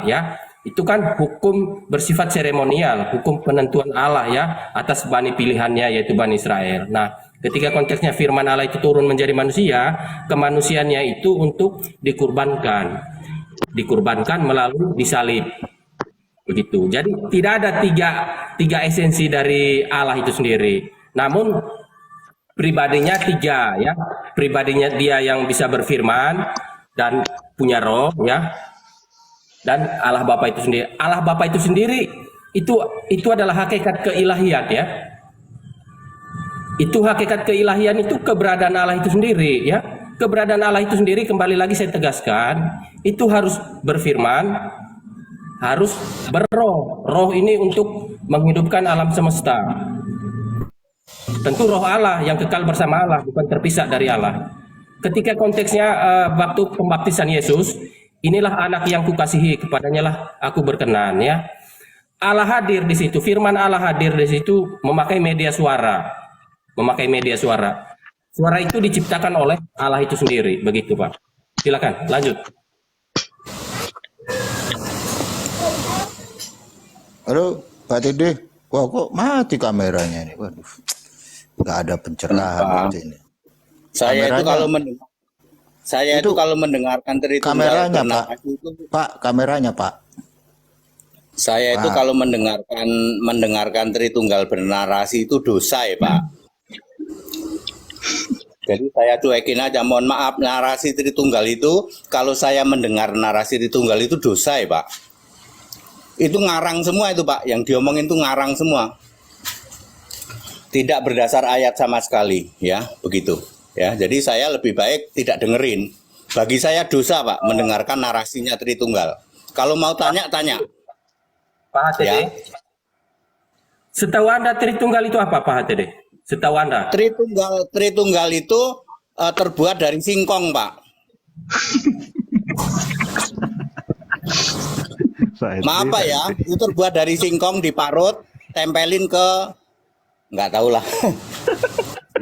ya. Itu kan hukum bersifat seremonial, hukum penentuan Allah ya atas bani pilihannya yaitu Bani Israel. Nah, ketika konteksnya firman Allah itu turun menjadi manusia, kemanusiaannya itu untuk dikurbankan melalui disalib. Begitu. Jadi tidak ada tiga esensi dari Allah itu sendiri. Namun pribadinya tiga ya. Pribadinya dia yang bisa berfirman dan punya roh ya. Dan Allah Bapa itu sendiri. Allah Bapa itu sendiri itu adalah hakikat keilahian ya. Itu hakikat keilahian itu keberadaan Allah itu sendiri ya. Keberadaan Allah itu sendiri kembali lagi saya tegaskan, itu harus berfirman, harus berroh. Roh ini untuk menghidupkan alam semesta. Tentu roh Allah yang kekal bersama Allah, bukan terpisah dari Allah. Ketika konteksnya waktu pembaptisan Yesus, inilah anak yang kukasihi, kepadanya lah aku berkenan ya. Allah hadir di situ, firman Allah hadir di situ memakai media suara. Memakai media suara. Suara itu diciptakan oleh Allah itu sendiri, begitu Pak. Silakan, lanjut. Halo, Pak Tede. Wah, kok mati kameranya ini? Waduh, nggak ada pencerahan ini. Saya itu kalau mendengarkan Tritunggal kameranya Pak. itu, Pak, kameranya Pak. Saya itu kalau mendengarkan Tritunggal bernarasi itu dosa ya Pak. Jadi saya cuekin aja, mohon maaf, narasi Tritunggal itu kalau saya mendengar narasi Tritunggal itu dosa ya Pak. Itu ngarang semua itu Pak, yang diomongin itu ngarang semua. Tidak berdasar ayat sama sekali ya, begitu. Ya, jadi saya lebih baik tidak dengerin. Bagi saya dosa Pak mendengarkan narasinya Tritunggal. Kalau mau tanya. Pak HTD. Ya. Setahu Anda Tritunggal itu apa Pak HTD? Setahu Anda. Tritunggal itu terbuat dari singkong Pak. Maaf Pak ya, itu terbuat dari singkong diparut, tempelin ke nggak tahu lah.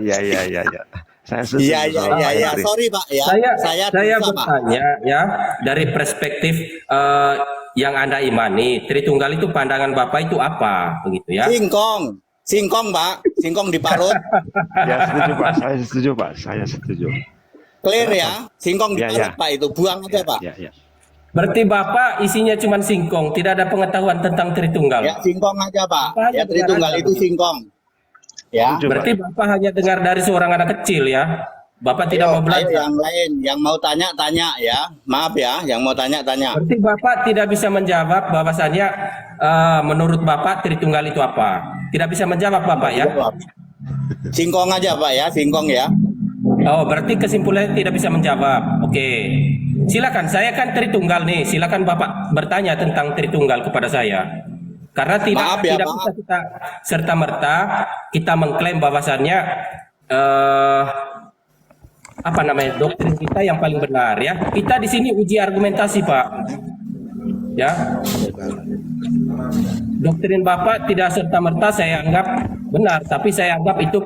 Iya. Iya, sorry Pak ya. Saya bertanya ya dari perspektif yang Anda imani, Tritunggal itu pandangan Bapak itu apa begitu ya? Singkong Pak, singkong diparut. Ya setuju Pak, saya setuju. Clear ya, singkong diparut Pak, itu buang aja Pak. Ya. Berarti Bapak isinya cuma singkong, tidak ada pengetahuan tentang Tritunggal. Ya singkong aja Pak. Ya Tritunggal itu singkong. Ya. Berarti Bapak hanya dengar dari seorang anak kecil ya. Bapak tidak mau belajar. Yang lain, yang mau tanya ya. Maaf ya, yang mau tanya. Berarti Bapak tidak bisa menjawab bahwasannya menurut Bapak Tritunggal itu apa? Tidak bisa menjawab Bapak ya? Singkong aja Pak ya, singkong ya. Oh, berarti kesimpulannya tidak bisa menjawab. Oke. Silakan, saya kan Tritunggal nih. Silakan Bapak bertanya tentang Tritunggal kepada saya. Karena tidak bisa kita serta-merta kita mengklaim bahwasannya doktrin kita yang paling benar ya. Kita di sini uji argumentasi Pak. Ya. Doktrin Bapak tidak serta-merta saya anggap benar, tapi saya anggap itu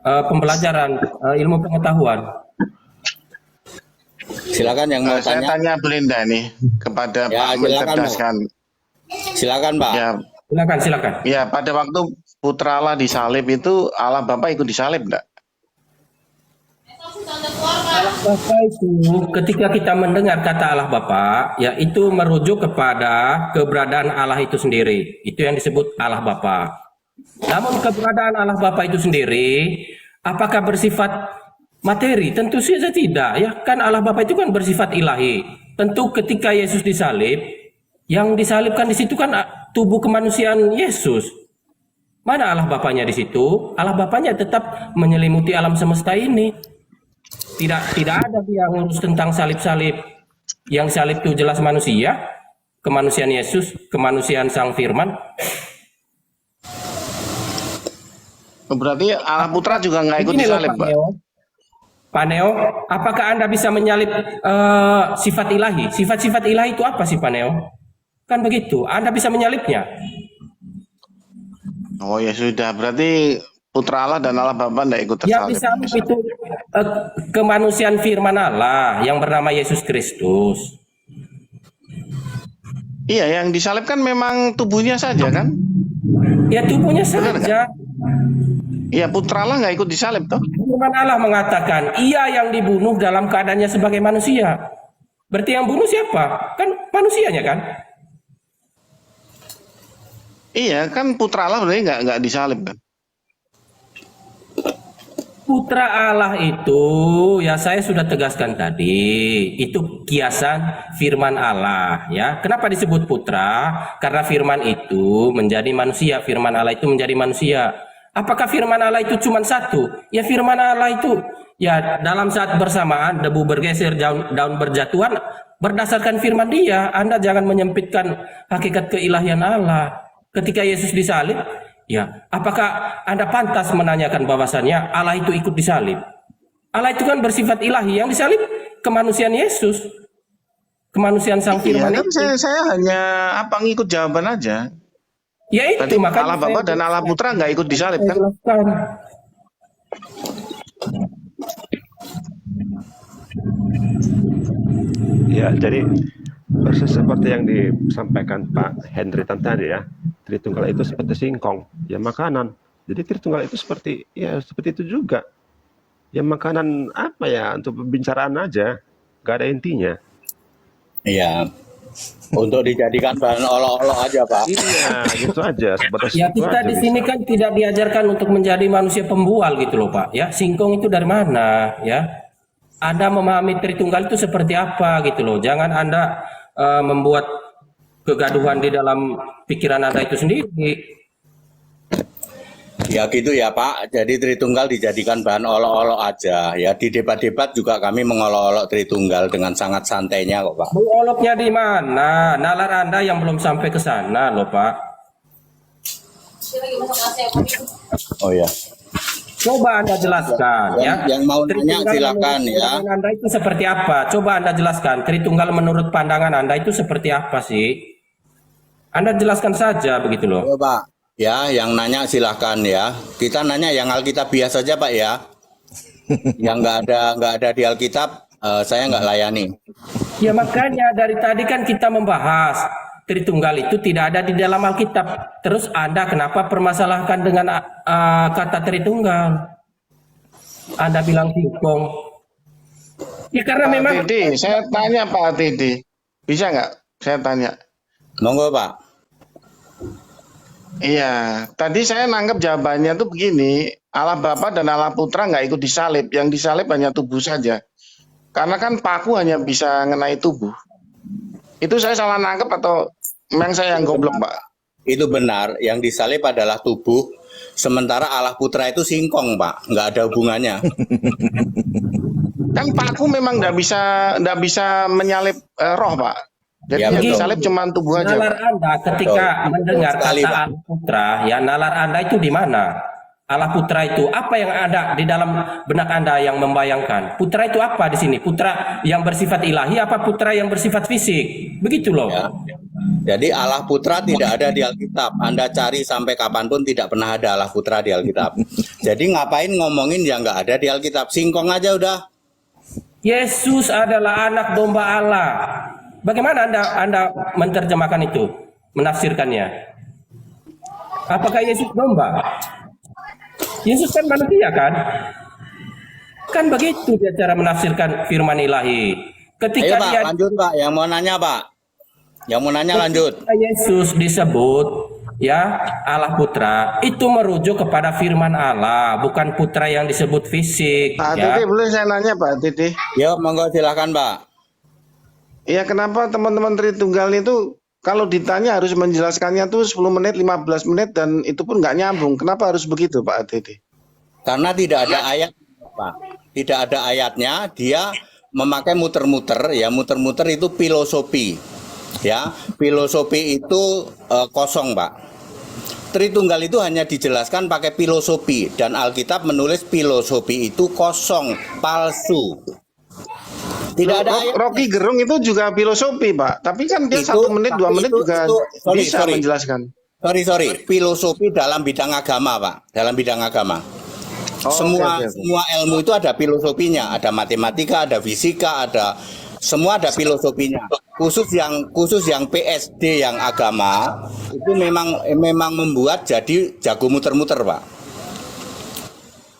pembelajaran ilmu pengetahuan. Silakan yang mau saya tanya. Tanya Belinda nih kepada Ya, Pak mencerdaskan. Silakan Pak. Ya, Silakan. Ya, pada waktu Putra Allah disalib itu Allah Bapa ikut disalib enggak? Allah Bapa itu ketika kita mendengar kata Allah Bapa, ya itu merujuk kepada keberadaan Allah itu sendiri. Itu yang disebut Allah Bapa. Namun keberadaan Allah Bapa itu sendiri apakah bersifat materi? Tentu saja tidak ya. Kan Allah Bapa itu kan bersifat ilahi. Tentu ketika Yesus disalib, yang disalibkan di situ kan tubuh kemanusiaan Yesus. Mana Allah Bapanya di situ? Allah Bapanya tetap menyelimuti alam semesta ini. Tidak ada yang ngurus tentang salib-salib. Yang salib itu jelas manusia, kemanusiaan Yesus, kemanusiaan Sang Firman. Berarti Allah Putra juga nggak ikut disalib, Pak. Pak Neo, apakah Anda bisa menyalip sifat ilahi? Sifat-sifat ilahi itu apa sih Pak Neo? Kan begitu, Anda bisa menyalipnya. Oh ya sudah, berarti Putra Allah dan Allah Bapa tidak ikut tersalib. Yang disalib itu kemanusiaan firman Allah yang bernama Yesus Kristus. Iya, yang disalib kan memang tubuhnya saja kan? Ya tubuhnya Benar nggak? saja. Iya, putra Allah nggak ikut disalib toh? Firman Allah mengatakan, ia yang dibunuh dalam keadaannya sebagai manusia. Berarti yang bunuh siapa? Kan manusianya kan? Iya, kan putra Allah berarti nggak disalib kan? Putra Allah itu, ya saya sudah tegaskan tadi, itu kiasan firman Allah, ya. Kenapa disebut putra? Karena firman itu menjadi manusia, firman Allah itu menjadi manusia. Apakah firman Allah itu cuma satu? Ya firman Allah itu, ya dalam saat bersamaan debu bergeser, daun berjatuhan, berdasarkan firman Dia. Anda jangan menyempitkan hakikat keilahian Allah. Ketika Yesus disalib, ya, apakah Anda pantas menanyakan bahwasannya Allah itu ikut disalib? Allah itu kan bersifat ilahi, yang disalib kemanusiaan Yesus, kemanusiaan Sang Iya, Firman kan itu. saya hanya ngikut jawaban aja. Ya itu Tadi makanya Allah Bapa dan Allah Putra nggak ikut disalib saya kan? jelaskan. Ya, jadi persis seperti yang disampaikan Pak Henry tadi ya, Tritunggal itu seperti singkong, ya makanan. Jadi Tritunggal itu seperti itu juga. Ya makanan apa ya, untuk pembicaraan aja, gak ada intinya. Iya. Untuk dijadikan bahan olok-olok aja, Pak. Iya, gitu aja, sebatas Ya itu kita aja di bisa. sini kan tidak diajarkan untuk menjadi manusia pembual gitu loh Pak. Ya singkong itu dari mana? Ya Anda memahami Tritunggal itu seperti apa gitu loh. Jangan Anda membuat kegaduhan di dalam pikiran Anda itu sendiri. Ya gitu ya, Pak. Jadi Tritunggal dijadikan bahan olok-olok aja. Ya di debat-debat juga kami mengolok-olok Tritunggal dengan sangat santainya kok, Pak. Oloknya di mana? Nalar Anda yang belum sampai ke sana loh Pak. Oh ya. Coba Anda jelaskan ya. Yang mau nanya Tritunggal silakan menurut ya. pandangan Anda itu seperti apa? Coba Anda jelaskan. Tritunggal menurut pandangan Anda itu seperti apa sih? Anda jelaskan saja begitu loh. Ya, Pak. Ya, yang nanya silakan ya. Kita nanya yang Alkitabiah saja, Pak ya. Yang nggak ada di Alkitab, saya nggak layani. Ya makanya dari tadi kan kita membahas Tritunggal itu tidak ada di dalam Alkitab. Terus Anda kenapa permasalahkan dengan kata Tritunggal? Anda bilang singkong. Ya karena Pak memang Titi, saya tanya Pak Titi, bisa nggak? Saya tanya. Monggo, Pak. Iya, tadi saya nangkep jawabannya tuh begini, Allah Bapa dan Allah Putra nggak ikut disalib, yang disalib hanya tubuh saja. Karena kan paku hanya bisa ngenai tubuh. Itu saya salah nangkep atau memang saya yang goblok, Pak? Itu benar, yang disalib adalah tubuh, sementara Allah Putra itu singkong, Pak. Nggak ada hubungannya. Kan paku memang nggak bisa menyalip roh, Pak. Jadi Ya, yang betul. disalib cuma tubuh aja, nalar Pak. Anda ketika Betul. mendengar Betul sekali, kata Pak. Allah Putra, ya nalar Anda itu di mana? Allah Putra itu apa yang ada di dalam benak Anda yang membayangkan? Putra itu apa di sini? Putra yang bersifat ilahi apa putra yang bersifat fisik? Begitu loh. Ya. Jadi Allah Putra tidak ada di Alkitab. Anda cari sampai kapanpun tidak pernah ada Allah Putra di Alkitab. Jadi ngapain ngomongin yang nggak ada di Alkitab? Singkong aja udah. Yesus adalah anak domba Allah. Bagaimana Anda menerjemahkan itu? Menafsirkannya? Apakah Yesus domba? Yesus kan manusia kan? Kan begitu dia cara menafsirkan firman ilahi. Ketika Ayo Pak, dia lanjut Pak. Yang mau nanya Pak. Yang mau nanya lanjut. Yesus disebut ya Allah Putra, itu merujuk kepada firman Allah, bukan putra yang disebut fisik. Pak Ya. Titi, boleh saya nanya Pak Titi? Yuk, monggo silakan Pak. Iya, kenapa teman-teman Tritunggal itu kalau ditanya harus menjelaskannya tuh 10 menit, 15 menit dan itu pun nggak nyambung. Kenapa harus begitu Pak Titi? Karena tidak ada ayat, Pak. Tidak ada ayatnya, dia memakai muter-muter, ya muter-muter itu filosofi. Ya, filosofi itu kosong, Pak. Tritunggal itu hanya dijelaskan pakai filosofi dan Alkitab menulis filosofi itu kosong, palsu. Tidak ada ayat. Rocky Gerung itu juga filosofi Pak, tapi kan dia Itu- 1 menit, 2 menit itu- juga sorry, bisa sorry. menjelaskan. Sorry, filosofi dalam bidang agama, Pak. Dalam bidang agama. Oh, semua oke. semua ilmu itu ada filosofinya, ada matematika, ada fisika, ada Semua ada filosofinya. Khusus yang PSD yang agama itu memang membuat jadi jago muter-muter, Pak.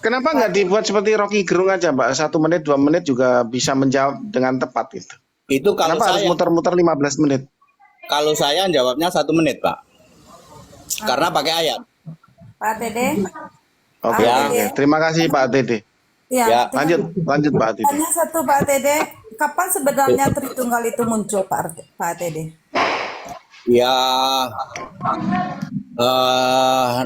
Kenapa nggak dibuat seperti Rocky Gerung aja, Mbak? 1 menit, 2 menit juga bisa menjawab dengan tepat itu. Itu Kenapa harus muter-muter 15 menit? kalau saya jawabnya 1 menit, Pak. Karena pakai ayat. Pak Dede. Oke, Ya. oke. Terima kasih Pak Dede. Ya, Lanjut Pak Dede. Tanya satu Pak Dede, kapan sebenarnya Tritunggal itu muncul Pak Dede? Ya,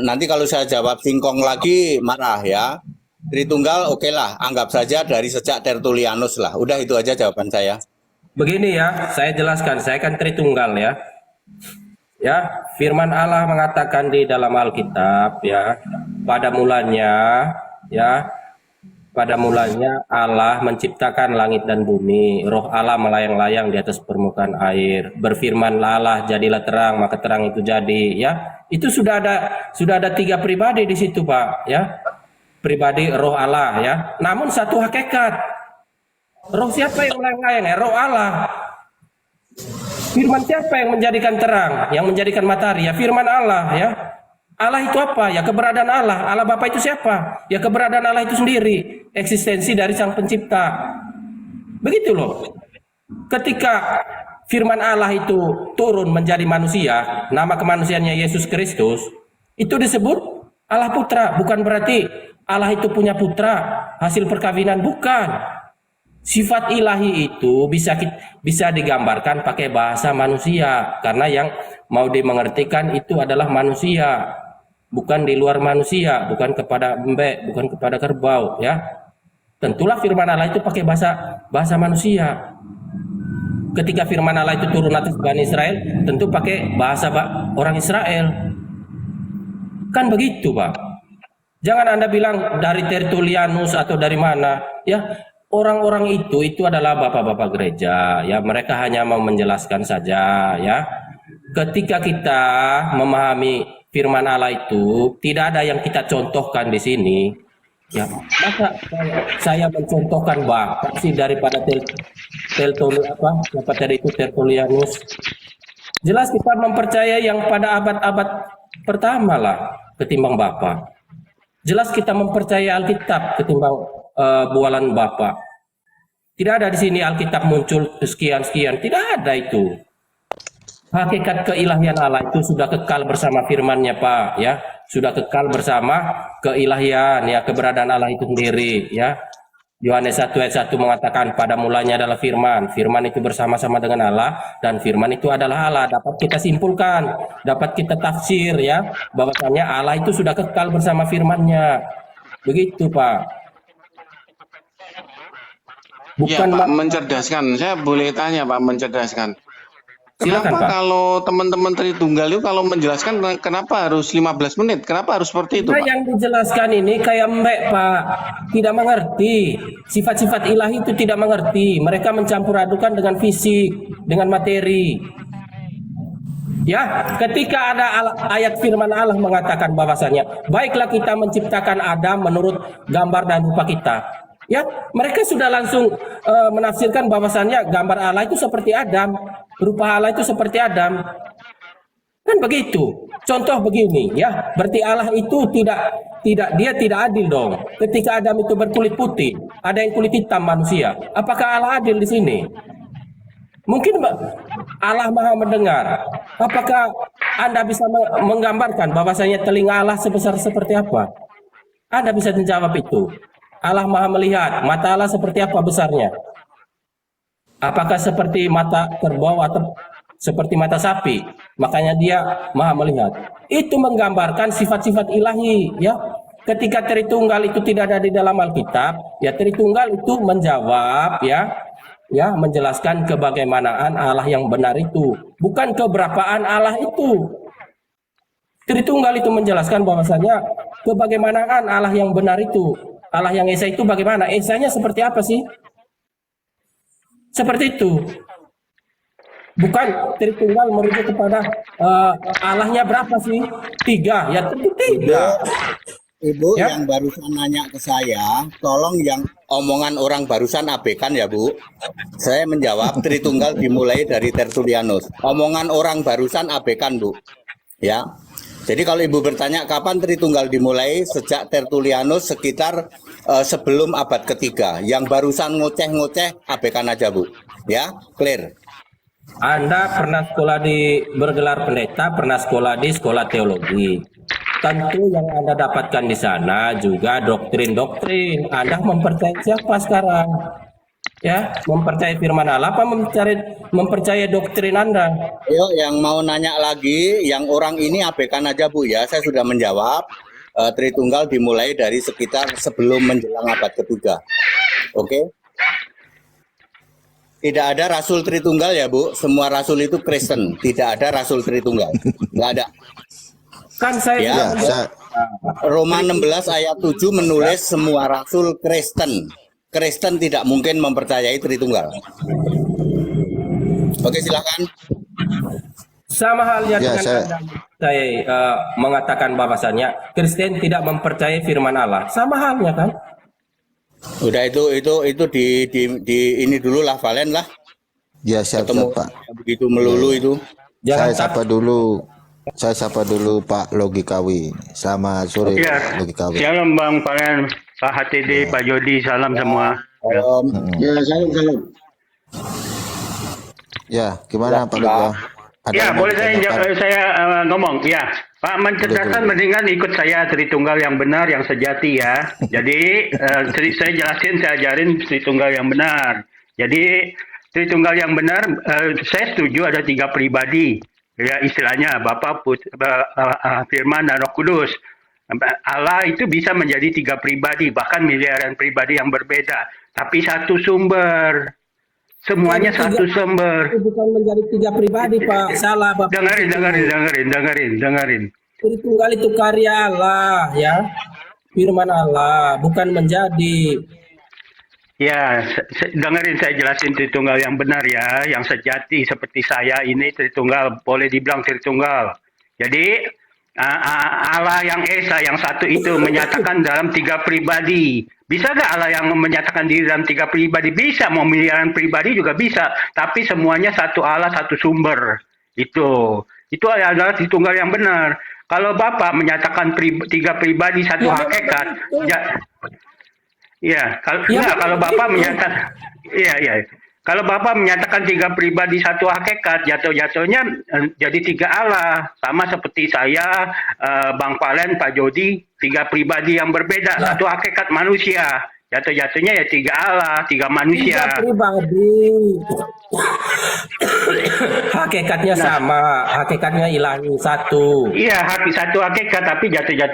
nanti kalau saya jawab singkong lagi marah ya. Tritunggal oke lah, anggap saja dari sejak Tertullianus lah. Udah itu aja jawaban saya. Begini ya, saya jelaskan, saya kan Tritunggal ya. Ya, firman Allah mengatakan di dalam Alkitab ya, pada mulanya Allah menciptakan langit dan bumi, roh Allah melayang-layang di atas permukaan air. Berfirmanlah Allah, jadilah terang, maka terang itu jadi, ya. Itu sudah ada 3 pribadi di situ, Pak, ya. Pribadi roh Allah ya. Namun satu hakikat. Roh siapa yang melayang-layang ya? Roh Allah. Firman siapa yang menjadikan terang, yang menjadikan matahari? Ya firman Allah ya. Allah itu apa? Ya keberadaan Allah. Allah Bapa itu siapa? Ya keberadaan Allah itu sendiri. Eksistensi dari Sang Pencipta. Begitu loh. Ketika firman Allah itu turun menjadi manusia, nama kemanusiaannya Yesus Kristus, itu disebut Allah Putra. Bukan berarti Allah itu punya putra, hasil perkawinan, bukan. Sifat ilahi itu bisa digambarkan pakai bahasa manusia, karena yang mau dimengertikan itu adalah manusia, bukan di luar manusia, bukan kepada embek, bukan kepada kerbau, ya. Tentulah firman Allah itu pakai bahasa manusia. Ketika firman Allah itu turun atas Bani Israel, tentu pakai bahasa orang Israel. Kan begitu, Pak. Jangan Anda bilang dari Tertullianus atau dari mana, ya. Orang-orang itu adalah bapak-bapak gereja, ya. Mereka hanya mau menjelaskan saja, ya. Ketika kita memahami firman Allah itu, tidak ada yang kita contohkan di sini. Ya, masa saya mencontohkan bapak sih daripada Tertullianus. Jelas kita mempercayai yang pada abad-abad pertama lah ketimbang bapak. Jelas kita mempercayai Alkitab ketimbang bualan bapak. Tidak ada di sini Alkitab muncul sekian-sekian. Tidak ada itu. Hakikat keilahian Allah itu sudah kekal bersama firman-Nya, Pak, ya. Sudah kekal bersama keilahian, ya, keberadaan Allah itu sendiri, ya. Yohanes 1 ayat 1 mengatakan pada mulanya adalah firman. Firman itu bersama-sama dengan Allah dan firman itu adalah Allah. Dapat kita simpulkan, dapat kita tafsir, ya, bahwasanya Allah itu sudah kekal bersama firman-Nya. Begitu, Pak. Ya Pak, mencerdaskan. Saya boleh tanya Pak, mencerdaskan. Silakan, Kenapa Pak. kalau teman-teman Tritunggal itu kalau menjelaskan kenapa harus 15 menit? Kenapa harus seperti itu, Nah, Pak? yang dijelaskan ini kayak mbek, Pak. Tidak mengerti. Sifat-sifat ilahi itu tidak mengerti. Mereka mencampur adukan dengan fisik, dengan materi. Ya, ketika ada ayat firman Allah mengatakan bahwasanya, baiklah kita menciptakan Adam menurut gambar dan rupa kita. Ya, mereka sudah langsung menafsirkan bahwasannya gambar Allah itu seperti Adam, rupa Allah itu seperti Adam. Kan begitu. Contoh begini, ya. Berarti Allah itu dia tidak adil dong. Ketika Adam itu berkulit putih, ada yang kulit hitam manusia. Apakah Allah adil di sini? Mungkin Allah Maha mendengar. Apakah Anda bisa menggambarkan bahwasanya telinga Allah sebesar seperti apa? Anda bisa menjawab itu. Allah Maha melihat, mata Allah seperti apa besarnya? Apakah seperti mata kerbau atau seperti mata sapi? Makanya dia Maha melihat. Itu menggambarkan sifat-sifat ilahi, ya. Ketika Tritunggal itu tidak ada di dalam Alkitab, ya Tritunggal itu menjawab, ya, menjelaskan kebagaimanaan Allah yang benar itu, bukan keberapaan Allah itu. Tritunggal itu menjelaskan bahwasanya kebagaimanaan Allah yang benar itu. Allah yang Esa itu bagaimana? Esanya seperti apa sih? Seperti itu. Bukan Tritunggal merujuk kepada Allahnya berapa sih? 3. Ya tentu 3. Ibu Ya. yang barusan nanya ke saya, tolong yang omongan orang barusan abaikan ya Bu. Saya menjawab Tritunggal dimulai dari Tertullianus. Omongan orang barusan abaikan Bu. Ya. Jadi kalau Ibu bertanya kapan Tritunggal dimulai, sejak Tertullianus sekitar sebelum abad ketiga. Yang barusan ngoceh-ngoceh abaikan aja Bu. Ya, clear. Anda pernah sekolah bergelar pendeta, pernah sekolah di sekolah teologi. Tentu yang Anda dapatkan di sana juga doktrin-doktrin. Anda mempercayai siapa sekarang? Ya, mempercayai firman Allah apa mempercayai doktrin Anda? Yuk, yang mau nanya lagi, yang orang ini abaikan aja Bu ya. Saya sudah menjawab. Tritunggal dimulai dari sekitar sebelum menjelang abad ketiga. Oke? Tidak ada Rasul Tritunggal ya Bu. Semua Rasul itu Kristen. Tidak ada Rasul Tritunggal. Nggak ada. Kan saya Ya. Ya, saya, Roma 16 ayat 7 menulis semua Rasul Kristen. Kristen tidak mungkin mempercayai Tritunggal. Oke, silakan. sama halnya ya, dengan saya, Anda mengatakan bahwasannya Kristen tidak mempercayai firman Allah. Sama halnya kan? Udah itu di ini dulu lah Valen lah. ya siap, Ketemu Pak. begitu melulu itu. Jangan Saya sapa dulu Pak Logikawi. Selamat sore Ya, Pak Logikawi. shalom Bang Farhan, Pak HTD, Pak Jody, salam semua. Ya, salam. Ya, gimana Pak Logikawi? Ada Ya, yang mau boleh ditanyakan? saya ngomong. Ya, Pak Mencerdaskan mendingan ikut saya Tritunggal yang benar, yang sejati ya. Jadi saya jelasin, saya ajarin Tritunggal yang benar. Jadi Tritunggal yang benar, saya setuju ada 3 pribadi. Ya, istilahnya Bapa, Firman, dan Roh Kudus. Allah itu bisa menjadi 3 pribadi, bahkan miliaran pribadi yang berbeda. Tapi satu sumber. Semuanya satu sumber. Itu bukan menjadi 3 pribadi, Pak. Salah, Bapak. Dengerin. Tritunggal itu karya Allah, ya. Firman Allah, bukan menjadi. Ya, dengerin saya jelasin Tritunggal yang benar ya, yang sejati seperti saya ini Tritunggal, boleh dibilang Tritunggal. Jadi Allah yang Esa yang satu itu menyatakan dalam 3 pribadi. Bisa nggak Allah yang menyatakan diri dalam 3 pribadi? Bisa, mau miliaran pribadi juga bisa. Tapi semuanya satu Allah, satu sumber. Itu adalah Tritunggal yang benar. Kalau Bapak menyatakan 3 pribadi satu hakikat, kalau Bapak menyatakan, kalau Bapak menyatakan 3 pribadi satu hakikat, jatuhnya jadi 3 Allah, sama seperti saya, Bang Valen, Pak Jody, 3 pribadi yang berbeda, satu hakikat manusia, jatuhnya ya 3 Allah, 3 manusia. 3 pribadi. Hakikatnya sama, hakikatnya ilahi satu. Iya, satu hakikat, tapi jatuhnya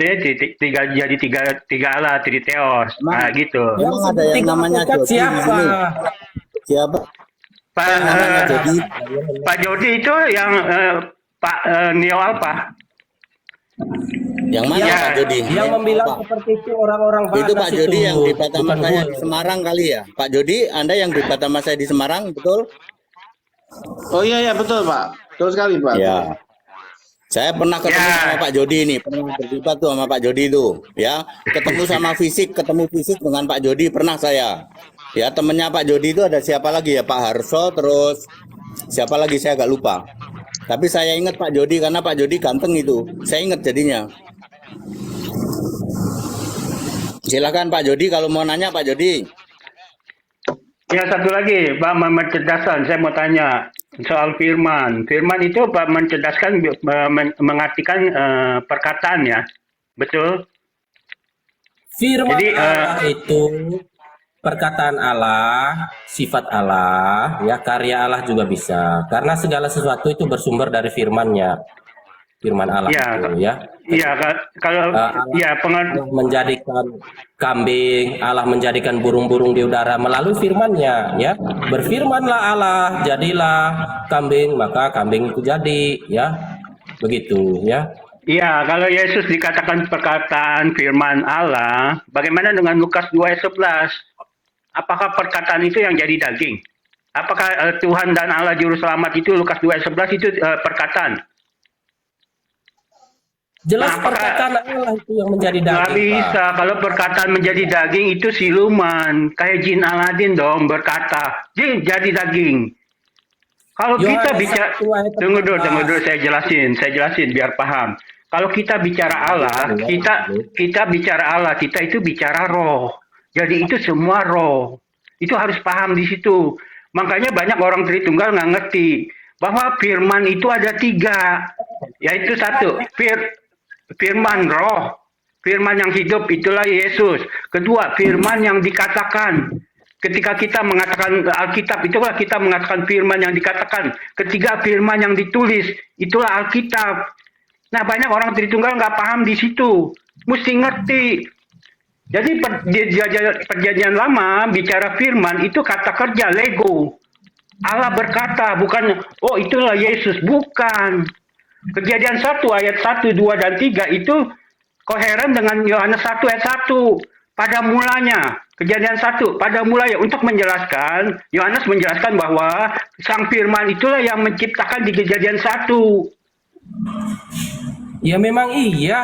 jadi tiga Allah, Triteos, nah gitu. Emang ada yang namanya Jody di Siapa? sini? Siapa? Pak Jody itu yang Pak Neo Alpha. Yang mana Ya, Pak Jody? yang membilang seperti itu orang-orang Itu Batas Pak Jody yang di bukan Batama saya gue. di Semarang kali ya. Pak Jody, Anda yang di Batama saya di Semarang, betul? Oh iya betul Pak. Betul sekali Pak. Ya. Saya pernah ketemu Ya. sama Pak Jody ini, pernah berdebat tuh sama Pak Jody itu, ya. Ketemu fisik dengan Pak Jody pernah saya. Ya, temennya Pak Jody itu ada siapa lagi ya? Pak Harso, terus siapa lagi saya agak lupa. Tapi saya ingat Pak Jody karena Pak Jody ganteng itu. Saya ingat jadinya. Silakan Pak Jody kalau mau nanya Pak Jody. Ya, satu lagi, Pak Mencerdaskan, saya mau tanya soal firman. Firman itu Pak Mencerdaskan mengartikan perkataan ya, betul? Firman Jadi, Allah itu perkataan Allah, sifat Allah, ya karya Allah juga bisa. Karena segala sesuatu itu bersumber dari firman-Nya. Firman Allah Ya, itu ya. Iya, kalau Allah menjadikan kambing, Allah menjadikan burung-burung di udara melalui firman-Nya, ya. Berfirmanlah Allah, jadilah kambing, maka kambing itu jadi, ya. Begitu, ya. Iya, kalau Yesus dikatakan perkataan firman Allah, bagaimana dengan Lukas 2 ayat 11? Apakah perkataan itu yang jadi daging? Apakah Tuhan dan Allah Juru Selamat itu Lukas 2 ayat 11 itu perkataan? Jelas Nah, apakah perkataan Allah itu yang menjadi nggak daging, Pak. bisa kalau perkataan menjadi daging itu siluman, kayak jin Aladin dong berkata, jin jadi daging. Kalau kita Yohanes bicara, 1 ayat tunggu dulu, 14. saya jelasin biar paham. Kalau kita bicara Allah, kita bicara Allah, kita itu bicara roh. Jadi itu semua roh. Itu harus paham di situ. Makanya banyak orang Tritunggal nggak ngerti bahwa firman itu ada 3, yaitu satu, firman roh, firman yang hidup itulah Yesus. Kedua, firman yang dikatakan. Ketika kita mengatakan Alkitab, itulah kita mengatakan firman yang dikatakan. Ketiga, firman yang ditulis, itulah Alkitab. Nah, banyak orang Tritunggal nggak paham di situ. Mesti ngerti. Jadi perjanjian lama bicara firman itu kata kerja, lego. Allah berkata, bukan, oh itulah Yesus. Bukan. Kejadian 1 ayat 1, 2, dan 3 itu koheren dengan Yohanes 1 ayat 1. Pada mulanya, kejadian 1, pada mulanya, untuk menjelaskan, Yohanes menjelaskan bahwa sang firman itulah yang menciptakan di kejadian 1. Ya memang iya.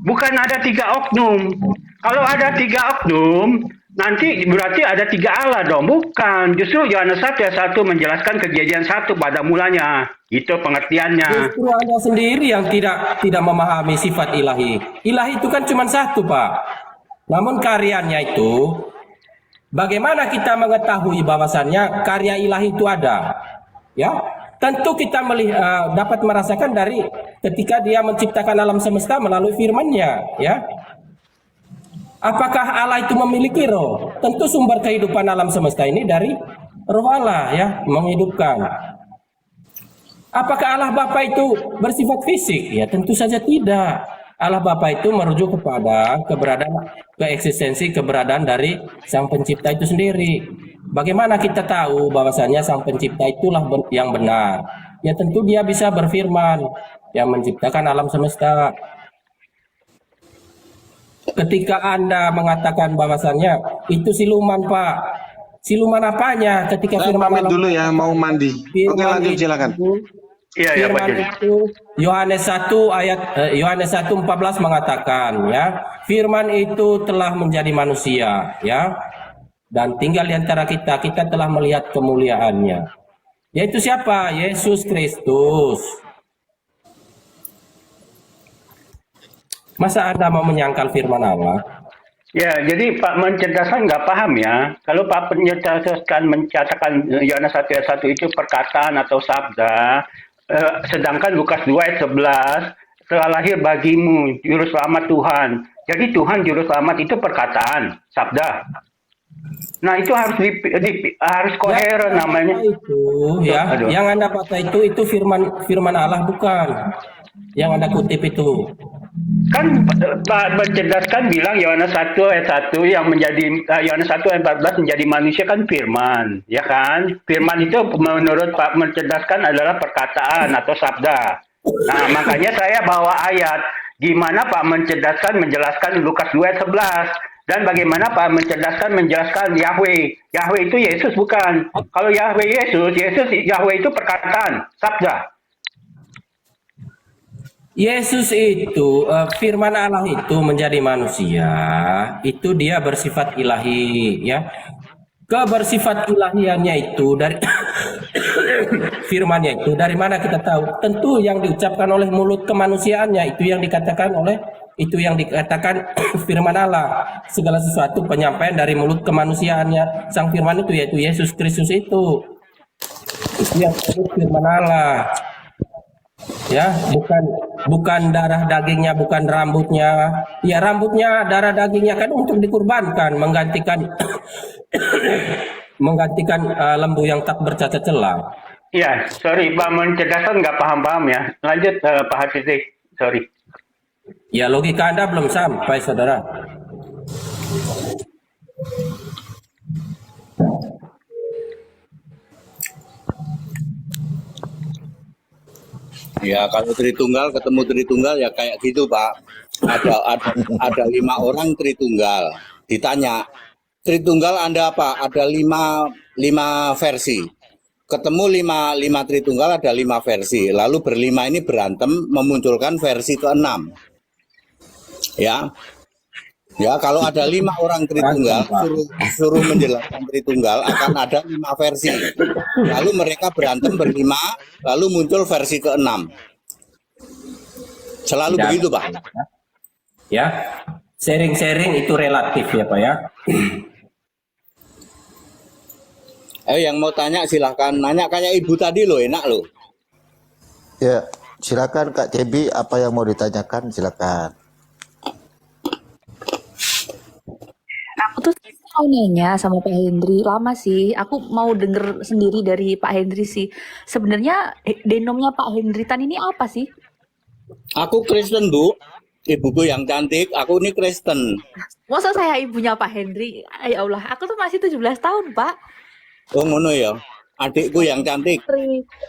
Bukan ada 3 oknum. Kalau ada 3 oknum, nanti berarti ada 3 Allah dong. Bukan. Justru Yohanes 1 ayat 1 menjelaskan kejadian 1 pada mulanya. Itu pengertiannya. Justru Anda sendiri yang tidak memahami sifat ilahi. Ilahi itu kan cuma satu, Pak. Namun karyanya itu, bagaimana kita mengetahui bahwasannya karya ilahi itu ada? Ya, tentu kita dapat merasakan dari ketika Dia menciptakan alam semesta melalui firman-Nya, ya. Apakah Allah itu memiliki roh? Tentu sumber kehidupan alam semesta ini dari roh Allah, ya, menghidupkan. Apakah Allah Bapa itu bersifat fisik? Ya, tentu saja tidak. Allah Bapa itu merujuk kepada keberadaan dari Sang Pencipta itu sendiri. Bagaimana kita tahu bahwasanya Sang Pencipta itulah yang benar? Ya tentu Dia bisa berfirman yang menciptakan alam semesta. Ketika Anda mengatakan bahwasannya itu siluman, Pak. Siluman apanya? Ketika Saya firman pamit Allah, dulu ya, mau mandi. Oke, firman lanjut silakan. Iya, Pak Firman Joni. itu Yohanes 1:14 mengatakan, ya, firman itu telah menjadi manusia, ya, dan tinggal di antara kita. Kita telah melihat kemuliaannya. Yaitu siapa? Yesus Kristus. Masa Anda mau menyangkal firman Allah? Ya, jadi Pak mencerdaskan nggak paham ya. Kalau Pak mencerdaskan mencatatkan Yohanes 1 ayat 1 itu perkataan atau sabda, sedangkan Lukas 2 ayat 11 telah lahir bagimu juru selamat Tuhan. Jadi Tuhan juru selamat itu perkataan, sabda. Nah, itu harus harus koheren namanya. Itu ya, Aduh. yang Anda baca itu firman Allah bukan. Yang Anda kutip itu. Kan Pak mencerdaskan bilang Yohanes 1 ayat 1 yang menjadi Yohanes 1 ayat 14 menjadi manusia kan firman, ya kan? Firman itu menurut Pak mencerdaskan adalah perkataan atau sabda. Nah, makanya saya bawa ayat gimana Pak mencerdaskan menjelaskan Lukas 2 ayat 11 dan bagaimana Pak mencerdaskan menjelaskan Yahweh. Yahweh itu Yesus bukan. Kalau Yahweh Yesus Yahweh itu perkataan, sabda. Yesus itu, firman Allah itu menjadi manusia, itu Dia bersifat ilahi, ya. Kebersifat ilahiannya itu dari firmannya itu dari mana kita tahu? Tentu yang diucapkan oleh mulut kemanusiaannya, itu yang dikatakan firman Allah. Segala sesuatu penyampaian dari mulut kemanusiaannya Sang Firman itu, yaitu Yesus Kristus itu yang disebut firman Allah. Ya, bukan darah dagingnya, bukan rambutnya. Ya, rambutnya, darah dagingnya kan untuk dikurbankan, menggantikan lembu yang tak bercacat celah. Iya, sorry Pak mencerdaskan nggak paham-paham ya. Lanjut Pak Hafidzi, sorry. Ya, logika Anda belum sampai, saudara. Ya kalau Tritunggal ketemu Tritunggal ya kayak gitu Pak. Ada 5 orang Tritunggal. Ditanya Tritunggal Anda apa? Ada 5 versi. ketemu lima Tritunggal, ada 5 versi. Lalu berlima ini berantem memunculkan versi ke-6. Ya. Ya, kalau ada 5 orang Tritunggal, suruh menjelaskan Tritunggal, akan ada 5 versi. Lalu mereka berantem berlima, lalu muncul versi ke-6. Selalu Ya. begitu, Pak. Ya, sharing-sharing itu relatif ya Pak ya. Yang mau tanya silahkan nanya kayak ibu tadi loh, enak loh. Ya, silakan Kak Cebi, apa yang mau ditanyakan silakan. Aku tuh mau nanya sama Pak Hendri, lama sih. Aku mau denger sendiri dari Pak Hendri sih. Sebenarnya denomnya Pak Hendritan ini apa sih? Aku Kristen, Bu. Ibuku yang cantik, aku ini Kristen. Masa saya ibunya Pak Hendri? Ya Allah, aku tuh masih 17 tahun, Pak. Oh, ngono ya. Adikku yang cantik.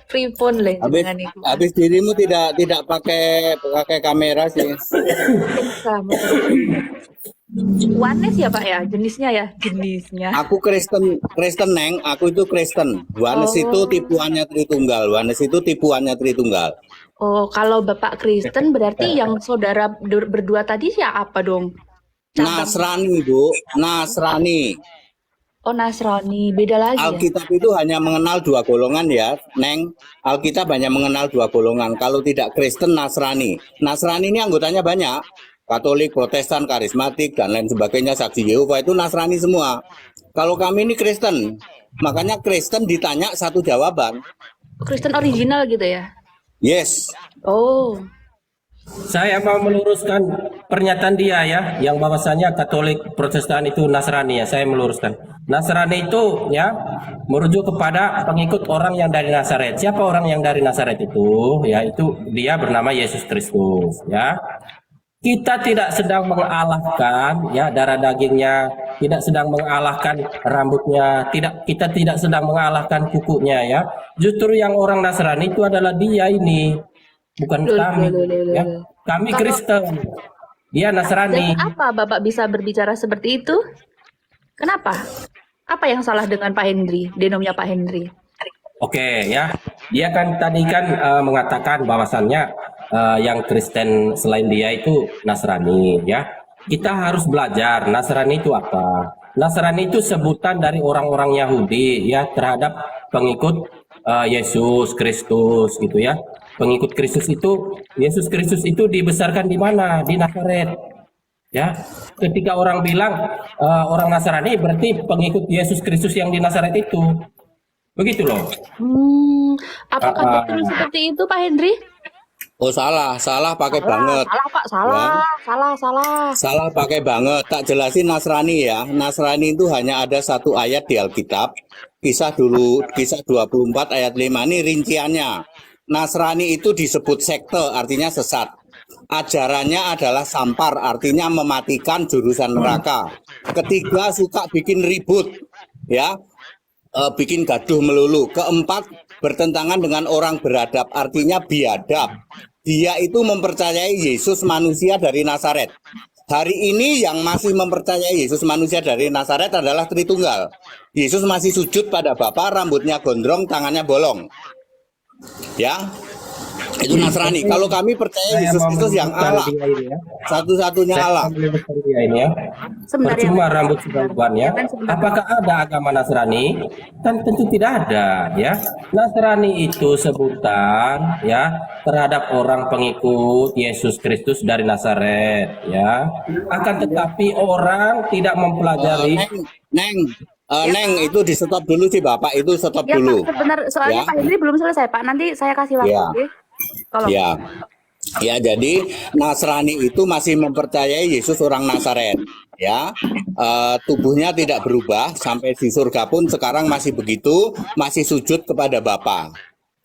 Pripun le Habis, dengan itu. habis dirimu tidak pakai kamera sih. Wanes ya Pak ya, jenisnya ya, jenisnya. Aku Kristen Neng, aku itu Kristen. Wanes itu tipuannya Tritunggal. Wanes itu tipuannya Tritunggal. Oh, kalau Bapak Kristen berarti yang saudara berdua tadi siapa dong? Nasrani, Bu. Nasrani. Oh, Nasrani, beda lagi ya? Alkitab itu hanya mengenal 2 golongan ya, Neng. Alkitab hanya mengenal 2 golongan. Kalau tidak Kristen, Nasrani. Nasrani ini anggotanya banyak. Katolik, Protestan, Karismatik, dan lain sebagainya, Saksi Yehova itu Nasrani semua. Kalau kami ini Kristen. Makanya Kristen ditanya satu jawaban. Kristen original gitu ya? Yes. Oh, Saya mau meluruskan pernyataan dia ya, yang bahwasanya Katolik, Protestan itu Nasrani ya. Saya meluruskan. Nasrani itu ya merujuk kepada pengikut orang yang dari Nazaret. Siapa orang yang dari Nazaret itu? Ya itu dia bernama Yesus Kristus ya. Kita tidak sedang mengalahkan ya darah dagingnya, tidak sedang mengalahkan rambutnya, kita tidak sedang mengalahkan kukunya ya. Justru yang orang Nasrani itu adalah dia ini, bukan kami ya. Kami Kristen. Dia Nasrani. dan apa Bapak bisa berbicara seperti itu? Kenapa? Apa yang salah dengan Pak Hendri, denomnya Pak Hendri? Oke ya. Dia kan tadi kan mengatakan bahwasannya yang Kristen selain dia itu Nasrani ya. Kita harus belajar Nasrani itu apa. Nasrani itu sebutan dari orang-orang Yahudi ya terhadap pengikut Yesus Kristus gitu ya. Pengikut Kristus itu, Yesus Kristus itu dibesarkan di mana? Di Nazaret. Ya, ketika orang bilang orang Nasrani berarti pengikut Yesus Kristus yang di Nazaret itu. Begitu loh. Apakah betul seperti itu Pak Hendri? Oh, salah pakai banget. Salah Pak, salah. Salah pakai banget. Tak jelasin Nasrani ya. Nasrani itu hanya ada satu ayat di Alkitab. Kisah 24 ayat 5 ini rinciannya. Nasrani itu disebut sekte, artinya sesat. Ajarannya adalah sampar, artinya mematikan jurusan neraka. Ketiga, suka bikin ribut, ya, bikin gaduh melulu. Keempat, bertentangan dengan orang beradab, artinya biadab. Dia itu mempercayai Yesus manusia dari Nazaret. Hari ini yang masih mempercayai Yesus manusia dari Nazaret adalah Tritunggal. Yesus masih sujud pada Bapa, rambutnya gondrong, tangannya bolong. Ya, itu Nasrani. Kalau kami percaya Yesus Kristus yang Allah, satu-satunya Allah. Dia ini ya. Sebentar ya, Percuma Pak. rambut sebaguan ya. Apakah ada agama Nasrani? Kan tentu tidak ada ya. Nasrani itu sebutan ya terhadap orang pengikut Yesus Kristus dari Nazaret ya. Akan tetapi orang tidak mempelajari. Neng, itu di stop dulu sih Bapak, itu stop Ya dulu. Pak, sebentar, soalnya Ya. Pak Hendri belum selesai Pak. Nanti saya kasih waktu. Ya. Oke? Tolong. Ya, jadi Nasrani itu masih mempercayai Yesus orang Nazaret. Ya, tubuhnya tidak berubah sampai di surga pun sekarang masih begitu, masih sujud kepada Bapa.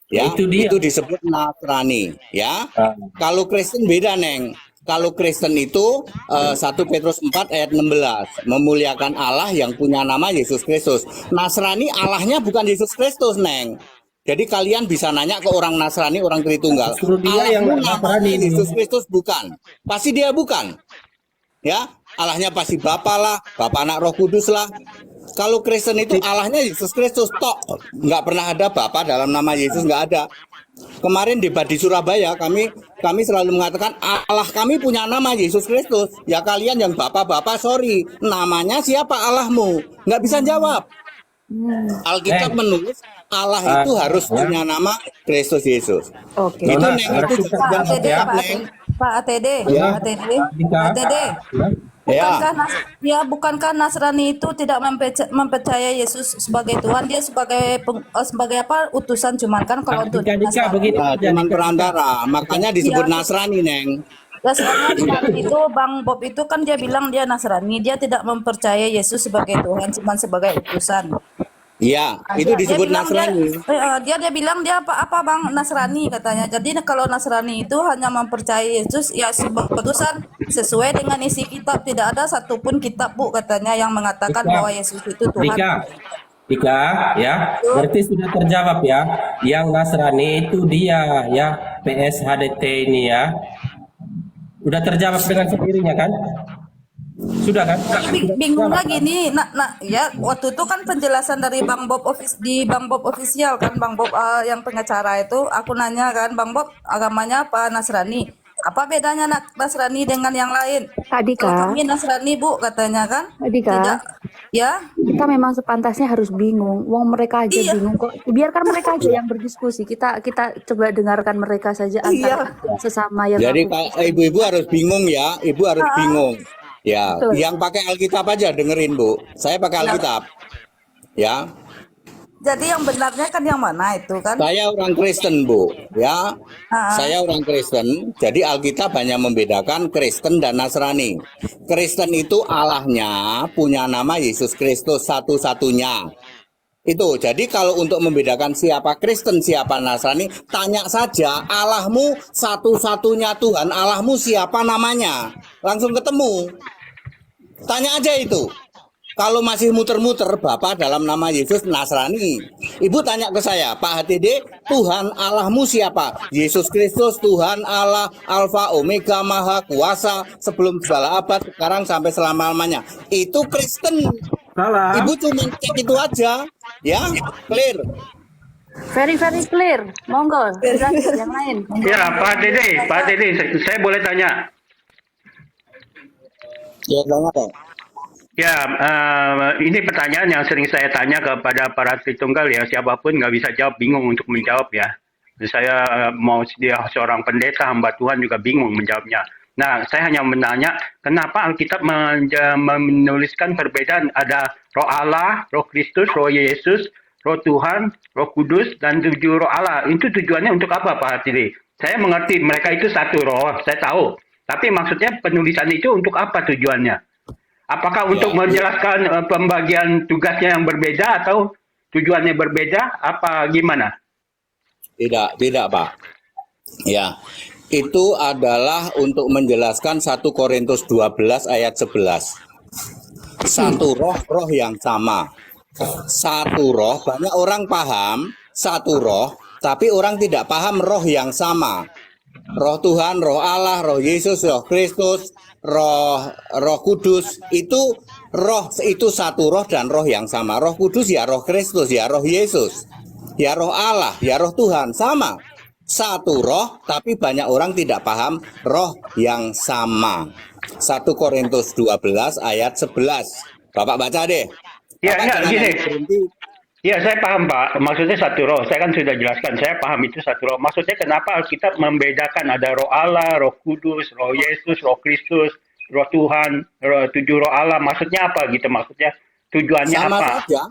Ya, Itu dia. itu disebut Nasrani. Ya, kalau Kristen beda Neng. Kalau Kristen itu 1 Petrus 4 ayat 16 memuliakan Allah yang punya nama Yesus Kristus. Nasrani Allahnya bukan Yesus Kristus Neng. Jadi kalian bisa nanya ke orang Nasrani, orang Tritunggal. Justru dia yang Allahmu Nasrani namanya ini. Yesus Kristus bukan. Pasti dia bukan. Ya, Allahnya pasti Bapa lah, Bapa Anak Roh Kudus lah. Kalau Kristen itu Allahnya Yesus Kristus tok, nggak pernah ada Bapa dalam nama Yesus, nggak ada. Kemarin debat di Surabaya, kami selalu mengatakan Allah kami punya nama Yesus Kristus. Ya kalian yang bapak-bapak sorry, namanya siapa Allahmu? Nggak bisa jawab. Alkitab menulis Allah itu harus punya nama Kristus Yesus. Oke. Itu Nona, Neng, ngerti itu Pak jangan ATD, jawab, Pak Neng. ATD, Pak ATD, Ya. Pak ATD, Dika. Pak ATD. Ya. Bukankah Nasrani itu tidak mempercayai Yesus sebagai Tuhan, dia sebagai apa utusan, cuman kan kalau untuk Dika, Dika, Nasrani begitu Nah, aja, cuman Dika. perantara, makanya disebut Iya. Nasrani, Neng. ya sebenarnya kemarin itu Bang Bob itu kan dia bilang dia Nasrani, dia tidak mempercayai Yesus sebagai Tuhan, cuman sebagai utusan. Iya, Nah, itu dia disebut bilang Nasrani. dia bilang dia apa Bang Nasrani katanya. Jadi kalau Nasrani itu hanya mempercayai Yesus ya sebagai utusan sesuai dengan isi kitab, tidak ada satupun kitab Bu katanya yang mengatakan Dika. bahwa Yesus itu Tuhan. Dika, ya, berarti sudah terjawab ya. Yang Nasrani itu dia ya, PSHDT ini ya. Udah terjawab dengan sendirinya kan? Sudah kan? Bingungnya gini, ya waktu itu kan penjelasan dari Bang Bob di Bang Bob official kan, Bang Bob yang pengacara itu, aku nanya kan, Bang Bob agamanya apa Nasrani? Apa bedanya Nasrani dengan yang lain? Kak Dika, Kalau kami Nasrani Bu katanya kan, Kak Dika, tidak, ya. kita memang sepantasnya harus bingung. Wong mereka aja Iya. bingung kok. Biarkan mereka aja yang berdiskusi. Kita coba dengarkan mereka saja antara sesama yang Jadi ngaku. ibu-ibu harus bingung ya, ibu harus bingung. Ya, Betul. yang pakai Alkitab aja dengerin Bu. Saya pakai Alkitab. Ya, Jadi yang benarnya kan yang mana itu kan? saya orang Kristen Bu. Ya, Ah. saya orang Kristen. Jadi Alkitab hanya membedakan Kristen dan Nasrani. Kristen itu Allahnya punya nama Yesus Kristus satu-satunya. Itu, jadi kalau untuk membedakan siapa Kristen, siapa Nasrani, tanya saja Allahmu satu-satunya Tuhan, Allahmu siapa namanya. Langsung ketemu. Tanya aja itu. Kalau masih muter-muter, Bapak dalam nama Yesus Nasrani. Ibu tanya ke saya, Pak HTD, Tuhan Allahmu siapa? Yesus Kristus, Tuhan Allah, Alfa, Omega, Maha Kuasa, sebelum segala abad, sekarang sampai selama-lamanya. Itu Kristen. Salah. Ibu cuma cek itu aja, ya, clear. Very clear. Monggo, jelaskan yang lain. Monggo. Ya, Pak Dede, saya boleh tanya. Ya, Pak. Ya, ini pertanyaan yang sering saya tanya kepada para Tritunggal ya, siapapun nggak bisa jawab, bingung untuk menjawab ya. Saya mau dia seorang pendeta, hamba Tuhan juga bingung menjawabnya. Nah, saya hanya menanya, kenapa Alkitab menuliskan perbedaan ada Roh Allah, Roh Kristus, Roh Yesus, Roh Tuhan, Roh Kudus, dan 7 Roh Allah. Itu tujuannya untuk apa, Pak Hatiri? Saya mengerti mereka itu satu roh, saya tahu. Tapi maksudnya penulisan itu untuk apa tujuannya? Apakah untuk menjelaskan pembagian tugasnya yang berbeda atau tujuannya berbeda? Apa gimana? Tidak, Pak. Ya, itu adalah untuk menjelaskan 1 Korintus 12 ayat 11. Satu roh, roh yang sama. Satu roh, banyak orang paham satu roh, tapi orang tidak paham roh yang sama. Roh Tuhan, roh Allah, roh Yesus, roh Kristus, roh Kudus, itu roh itu satu roh dan roh yang sama. Roh Kudus ya roh Kristus, ya roh Yesus, ya roh Allah, ya roh Tuhan, sama. Satu roh, tapi banyak orang tidak paham roh yang sama. 1 Korintus 12 ayat 11. Bapak baca deh. Ya, Bapak ya, jangan gini. berhenti. Ya, saya paham, Pak. Maksudnya satu roh. Saya kan sudah jelaskan. Saya paham itu satu roh. Maksudnya kenapa Alkitab membedakan ada roh Allah, roh Kudus, roh Yesus, roh Kristus, roh Tuhan, roh 7 roh Allah. Maksudnya apa gitu? Maksudnya tujuannya Sama apa? saja.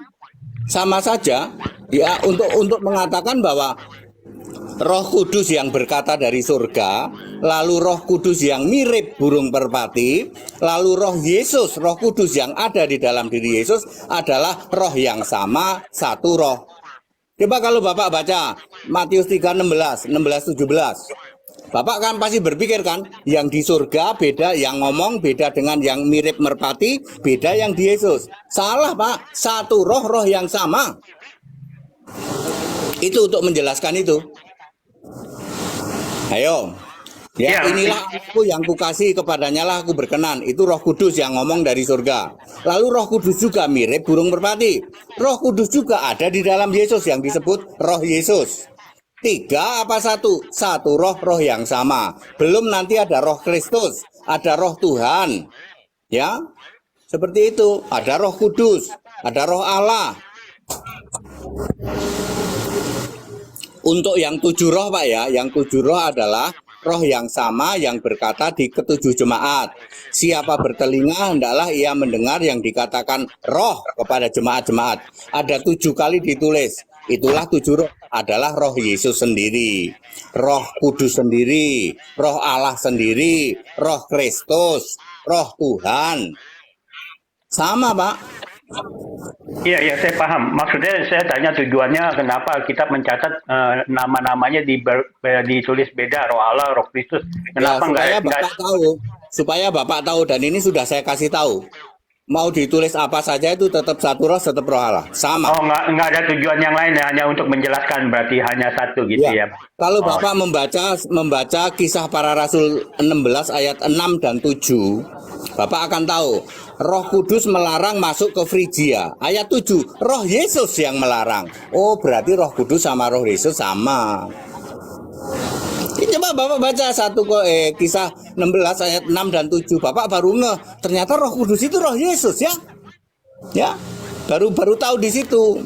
Sama saja. Ya, untuk mengatakan bahwa Roh Kudus yang berkata dari surga, lalu Roh Kudus yang mirip burung merpati, lalu Roh Yesus, Roh Kudus yang ada di dalam diri Yesus adalah roh yang sama, satu roh. Coba kalau Bapak baca Matius 3:16, 16-17. Bapak kan pasti berpikir kan, yang di surga beda, yang ngomong beda dengan yang mirip merpati, beda yang di Yesus. Salah Pak, satu roh, roh yang sama. Itu untuk menjelaskan itu. Ayo, Ya, Ya, inilah aku yang kukasih kepadanya lah aku berkenan. Itu Roh Kudus yang ngomong dari surga. Lalu Roh Kudus juga mirip burung merpati. Roh Kudus juga ada di dalam Yesus yang disebut Roh Yesus. Tiga apa satu? Satu roh, roh yang sama. Belum nanti ada Roh Kristus, ada Roh Tuhan. Ya, seperti itu. Ada Roh Kudus, ada Roh Allah. Untuk yang 7 roh Pak ya, yang 7 roh adalah roh yang sama yang berkata di ketujuh jemaat. Siapa bertelinga hendaklah ia mendengar yang dikatakan roh kepada jemaat-jemaat. Ada 7 kali ditulis. Itulah 7 roh adalah roh Yesus sendiri, roh Kudus sendiri, roh Allah sendiri, roh Kristus, roh Tuhan. Sama Pak. iya, saya paham. Maksudnya saya tanya tujuannya kenapa kita mencatat nama-namanya ditulis beda, Roh Allah, Roh Kristus. Ya, Kenapa supaya Bapak tahu dan ini sudah saya kasih tahu. Mau ditulis apa saja itu tetap satu roh, tetap roh Allah. Sama. Oh, nggak ada tujuan yang lain ya, hanya untuk menjelaskan berarti hanya satu gitu Ya. ya. Kalau Oh, Bapak membaca Kisah Para Rasul 16 ayat 6 dan 7, Bapak akan tahu Roh Kudus melarang masuk ke Frigia. Ayat 7, Roh Yesus yang melarang. Oh, berarti Roh Kudus sama Roh Yesus sama. Coba Bapak baca Kisah 16 ayat 6 dan 7. Bapak baru ngeh, ternyata Roh Kudus itu Roh Yesus ya. Ya. Baru tahu di situ.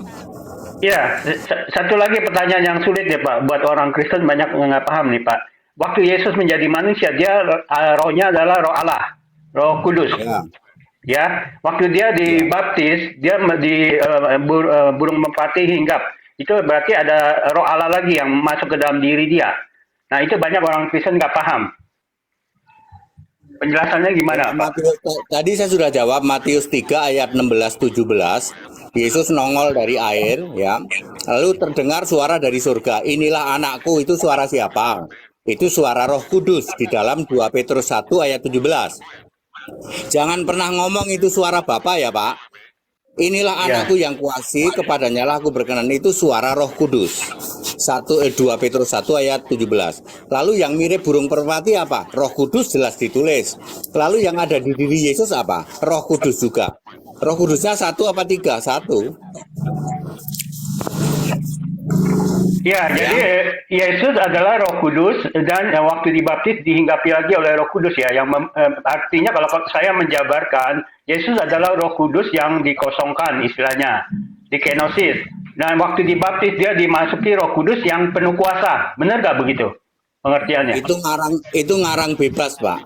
ya, satu lagi pertanyaan yang sulit ya Pak, buat orang Kristen banyak yang nggak paham nih Pak. Waktu Yesus menjadi manusia, dia rohnya adalah Roh Allah, Roh Kudus. Ya. Ya, waktu dia dibaptis, dia burung merpati hinggap. Itu berarti ada Roh Allah lagi yang masuk ke dalam diri dia. Nah, itu banyak orang Kristen nggak paham. Penjelasannya gimana, Pak? Tadi saya sudah jawab Matius 3 ayat 16-17. Yesus nongol dari air ya. Lalu terdengar suara dari surga. Inilah anakku, itu suara siapa? Itu suara Roh Kudus di dalam 2 Petrus 1 ayat 17. Jangan pernah ngomong itu suara Bapa ya, Pak. Inilah anakku yang kuasih, kepadanya lah aku berkenan. Itu suara Roh Kudus. 2 Petrus 1 ayat 17. Lalu yang mirip burung merpati apa? Roh Kudus jelas ditulis. Lalu yang ada di diri Yesus apa? Roh Kudus juga. Roh Kudusnya 1 apa 3? 1. Ya, jadi Yesus adalah Roh Kudus dan waktu dibaptis dihinggapi lagi oleh Roh Kudus ya. Yang artinya kalau saya menjabarkan, Yesus adalah Roh Kudus yang dikosongkan istilahnya, dikenosis. Dan waktu dibaptis dia dimasuki Roh Kudus yang penuh kuasa. Benar gak begitu pengertiannya? Itu ngarang bebas, Pak.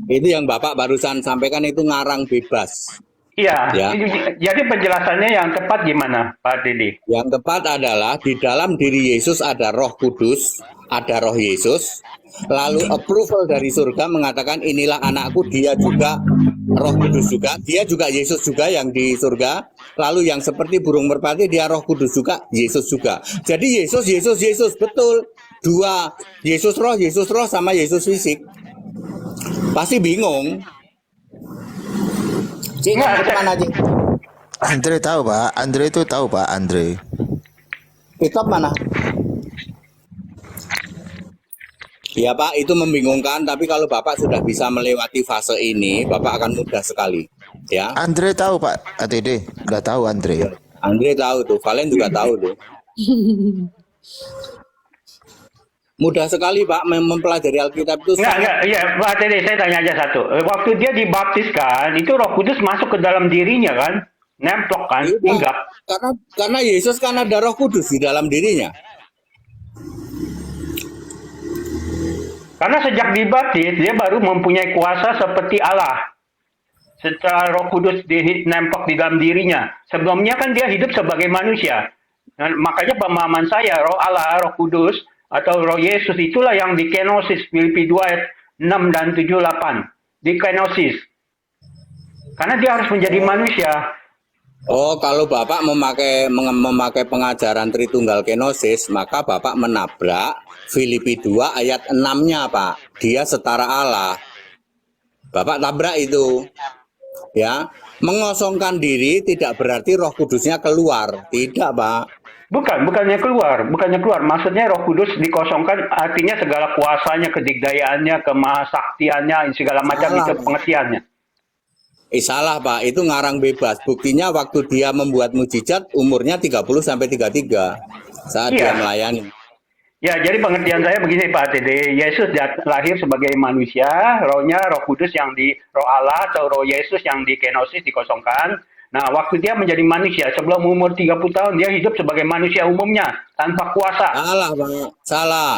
Itu yang Bapak barusan sampaikan itu ngarang bebas. Iya, Ya. jadi penjelasannya yang tepat gimana, Pak Didi? Yang tepat adalah di dalam diri Yesus ada Roh Kudus, ada Roh Yesus. Lalu approval dari surga mengatakan inilah anakku, dia juga Roh Kudus juga, dia juga Yesus juga yang di surga. Lalu yang seperti burung merpati dia Roh Kudus juga, Yesus juga. Jadi Yesus betul. Dua, Yesus roh sama Yesus fisik. Pasti bingung. Cik, kemana Cik? Andre tahu Pak, Andre itu tahu Pak, Andre. Kitab mana? Ya Pak, itu membingungkan. Tapi kalau Bapak sudah bisa melewati fase ini, Bapak akan mudah sekali. Ya, Andre tahu Pak, ATD, udah tahu Andre. Andre tahu tuh, Valen juga tahu tuh. Mudah sekali Pak mempelajari Alkitab itu. Enggak, iya Pak Tede, saya tanya aja satu. Waktu dia dibaptiskan, itu Roh Kudus masuk ke dalam dirinya kan? Nemplok kan? Iya, Enggak. karena Yesus kan ada Roh Kudus di dalam dirinya. Karena sejak dibaptis, dia baru mempunyai kuasa seperti Allah. Setelah Roh Kudus nemplok di dalam dirinya. Sebelumnya kan dia hidup sebagai manusia. Dan makanya pemahaman saya, Roh Allah, Roh Kudus, atau Roh Yesus itulah yang dikenosis. Filipi 2 ayat 6 dan 7, 8. Dikenosis. Karena dia harus menjadi manusia. Oh, kalau Bapak memakai pengajaran Tritunggal Kenosis, maka Bapak menabrak Filipi 2 ayat 6-nya, Pak. Dia setara Allah. Bapak tabrak itu. Ya, mengosongkan diri tidak berarti Roh Kudusnya keluar. Tidak, Pak. Bukannya keluar. Maksudnya Roh Kudus dikosongkan, artinya segala kuasanya, kedikdayaannya, kemahasaktiannya, segala macam Salah, itu Pak. pengertiannya. Salah, Pak. Itu ngarang bebas. Buktinya waktu dia membuat mujizat umurnya 30 sampai 33 saat dia Iya. melayani. Ya, jadi pengertian saya begini Pak TD. Yesus lahir sebagai manusia, rohnya Roh Kudus yang di roh Allah atau roh Yesus yang di kenosis dikosongkan. Nah, waktu dia menjadi manusia, sebelum umur 30 tahun, dia hidup sebagai manusia umumnya, tanpa kuasa. Salah, Pak. Salah.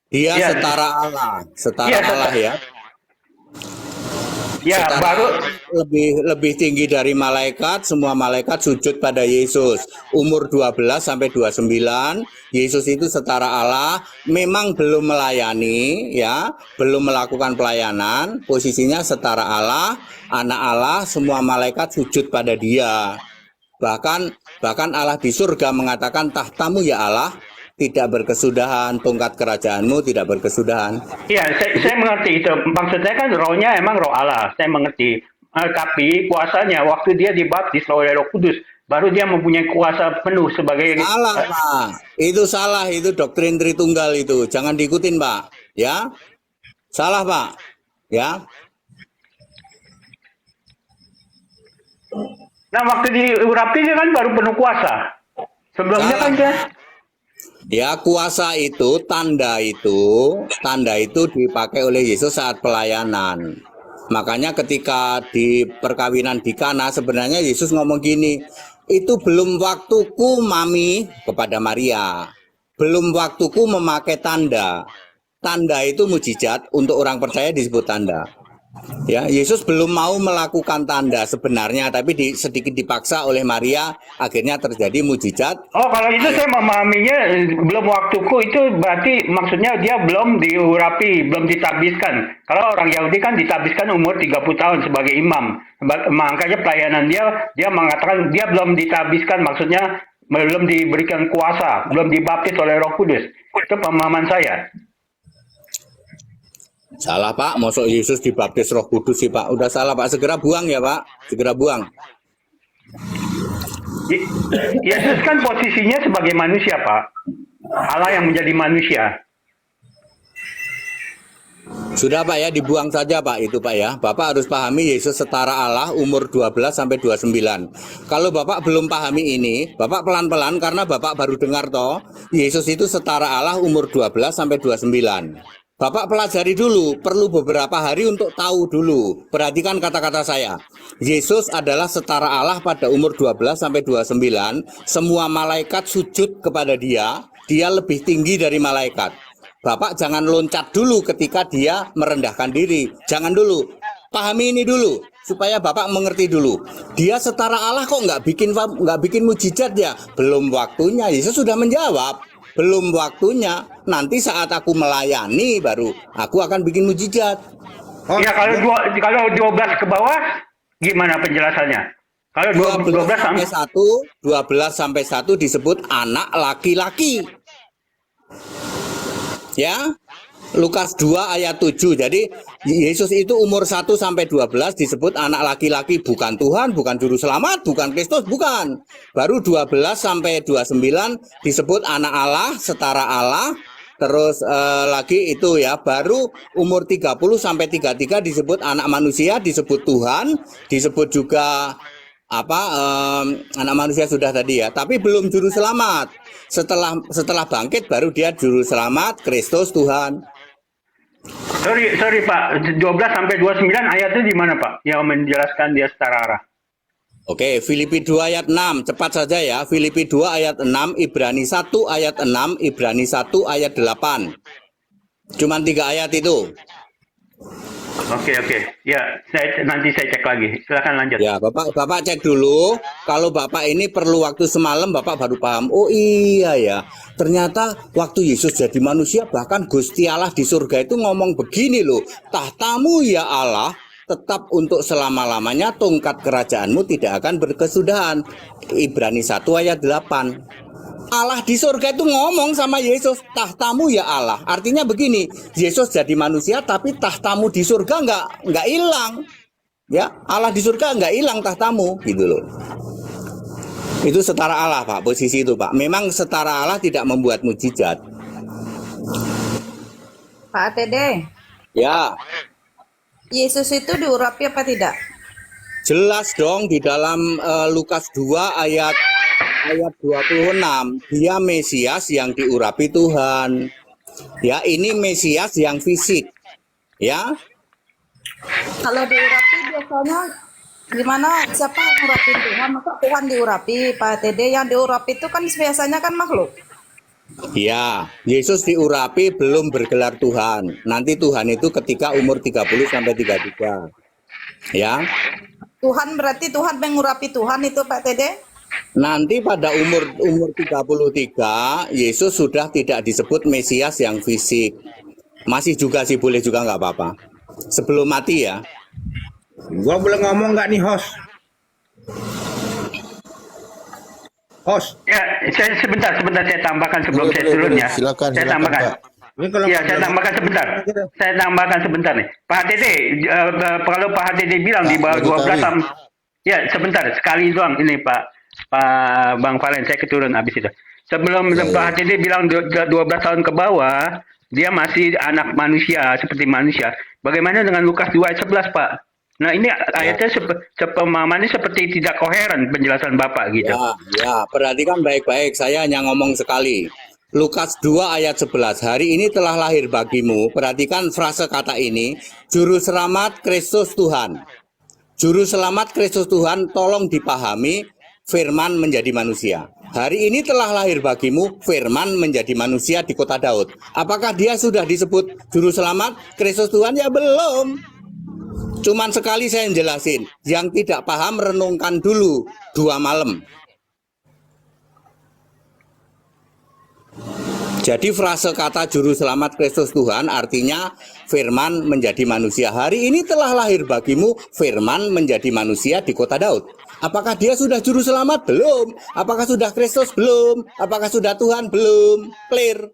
Dia Ya, setara Allah. Setara ya, Allah ya. ya Setara baru, Allah lebih tinggi dari malaikat. Semua malaikat sujud pada Yesus. Umur 12 sampai 29, Yesus itu setara Allah. Memang belum melayani ya, belum melakukan pelayanan. Posisinya setara Allah, anak Allah, semua malaikat sujud pada dia. Bahkan Allah di surga mengatakan, tahtamu ya Allah tidak berkesudahan, tongkat kerajaanmu tidak berkesudahan. ya saya mengerti itu. Maksud saya kan rohnya emang roh Allah, saya mengerti. Tapi kuasanya, waktu dia dibaptis oleh Roh Kudus, baru dia mempunyai kuasa penuh sebagai Salah, Pak. Itu salah, itu doktrin Tritunggal itu. Jangan diikutin, Pak. Ya. Salah, Pak. Ya. Nah, waktu diurapi dia kan baru penuh kuasa. Sebelumnya kan dia Ya, kuasa itu, tanda itu dipakai oleh Yesus saat pelayanan. Makanya ketika di perkawinan di Kana, sebenarnya Yesus ngomong gini, itu belum waktuku mami kepada Maria. Belum waktuku memakai tanda. Tanda itu mujizat, untuk orang percaya disebut tanda. Ya, Yesus belum mau melakukan tanda sebenarnya, tapi sedikit dipaksa oleh Maria, akhirnya terjadi mujizat. Oh, kalau itu saya memahaminya belum waktuku itu berarti maksudnya dia belum diurapi, belum ditabiskan. Kalau orang Yahudi kan ditabiskan umur 30 tahun sebagai imam. Makanya pelayanan dia mengatakan dia belum ditabiskan, maksudnya belum diberikan kuasa, belum dibaptis oleh Roh Kudus. Itu pemahaman saya. Salah, Pak, masuk Yesus dibaptis Roh Kudus sih, Pak. Udah salah, Pak. Segera buang ya, Pak. Segera buang. Yesus kan posisinya sebagai manusia, Pak. Allah yang menjadi manusia. Sudah, Pak, ya, dibuang saja, Pak, itu, Pak, ya. Bapak harus pahami Yesus setara Allah umur 12 sampai 29. Kalau Bapak belum pahami ini, Bapak pelan-pelan karena Bapak baru dengar toh, Yesus itu setara Allah umur 12 sampai 29. Bapak pelajari dulu, perlu beberapa hari untuk tahu dulu. Perhatikan kata-kata saya. Yesus adalah setara Allah pada umur 12 sampai 29. Semua malaikat sujud kepada dia. Dia lebih tinggi dari malaikat. Bapak jangan loncat dulu ketika dia merendahkan diri. Jangan dulu. Pahami ini dulu supaya Bapak mengerti dulu. Dia setara Allah kok nggak bikin mujizat ya? Belum waktunya. Yesus sudah menjawab. Belum waktunya. Nanti saat aku melayani baru aku akan bikin mujizat. Ya kalau 12 ke bawah gimana penjelasannya? Kalau 12 sampai 1 disebut anak laki-laki. Ya. Lukas 2 ayat 7. Jadi Yesus itu umur 1 sampai 12 disebut anak laki-laki, bukan Tuhan, bukan juru selamat, bukan Kristus, bukan. Baru 12 sampai 29 disebut anak Allah, setara Allah. Terus lagi itu ya, baru umur 30 sampai 33 disebut anak manusia, disebut Tuhan, disebut juga anak manusia sudah tadi ya, tapi belum juru selamat. Setelah bangkit baru dia juru selamat, Kristus Tuhan. Sorry Pak, 12 sampai 29 ayat itu di mana Pak? Yang menjelaskan dia setara Allah. Oke, Filipi 2 ayat 6, cepat saja ya. Filipi 2 ayat 6, Ibrani 1 ayat 6, Ibrani 1 ayat 8. Cuman 3 ayat itu. Oke. Ya, nanti saya cek lagi. Silakan lanjut. Ya, Bapak cek dulu. Kalau Bapak ini perlu waktu semalam, Bapak baru paham. Oh iya ya, ternyata waktu Yesus jadi manusia, bahkan Gusti Allah di surga itu ngomong begini loh. Tahtamu ya Allah, tetap untuk selama-lamanya, tongkat kerajaanmu tidak akan berkesudahan. Ibrani 1 ayat 8. Allah di surga itu ngomong sama Yesus, tahtamu ya Allah. Artinya begini, Yesus jadi manusia tapi tahtamu di surga nggak hilang. Ya, Allah di surga nggak hilang tahtamu, gitu loh. Itu setara Allah, Pak, posisi itu, Pak. Memang setara Allah tidak membuat mujizat. Pak ATD, Ya, Yesus itu diurapi apa tidak? jelas dong di dalam Lukas 2 ayat 26, dia Mesias yang diurapi Tuhan. Ya, ini Mesias yang fisik. Ya, Kalau diurapi biasanya gimana? Siapa yang ngurapi Tuhan? Masa Tuhan diurapi, Pak ATD? Yang diurapi itu kan biasanya kan makhluk. ya, Yesus diurapi belum bergelar Tuhan. Nanti Tuhan itu ketika umur 30 sampai 33. Ya. Tuhan berarti Tuhan mengurapi Tuhan itu Pak ATD? Nanti pada umur 33, Yesus sudah tidak disebut Mesias yang fisik. Masih juga sih, boleh juga nggak apa-apa. Sebelum mati ya. Gua boleh ngomong nggak nih, host? Host, Ya, saya sebentar saya tambahkan sebelum saya turun ya. Silakan, Saya silakan, tambahkan. Pak. ini kalau Ya, saya tambahkan sebentar. Saya tambahkan sebentar nih. Pak HTD, kalau Pak HTD bilang di bawah Pak 12 Gutawi. tahun. Ya, sebentar. Sekali doang ini Pak Bang Valen, saya keturun habis itu. Sebelum Pak HTD bilang 12 tahun ke bawah, dia masih anak manusia, seperti manusia. Bagaimana dengan Lukas 2 ayat 11, Pak? Nah, ini ayatnya pemahamannya seperti tidak koheren penjelasan Bapak gitu. Ya, perhatikan baik-baik. Saya hanya ngomong sekali. Lukas 2 ayat 11. Hari ini telah lahir bagimu. Perhatikan frase kata ini. Juru selamat Kristus Tuhan. Juru selamat Kristus Tuhan, tolong dipahami. Firman menjadi manusia. Hari ini telah lahir bagimu, Firman menjadi manusia di kota Daud. Apakah dia sudah disebut juru selamat Kristus Tuhan? Ya belum. Cuman sekali saya jelasin. Yang tidak paham renungkan dulu 2 malam. Jadi frase kata juru selamat Kristus Tuhan artinya Firman menjadi manusia. Hari ini telah lahir bagimu Firman menjadi manusia di kota Daud. Apakah dia sudah juru selamat? Belum. Apakah sudah Kristus? Belum. Apakah sudah Tuhan? Belum. Clear.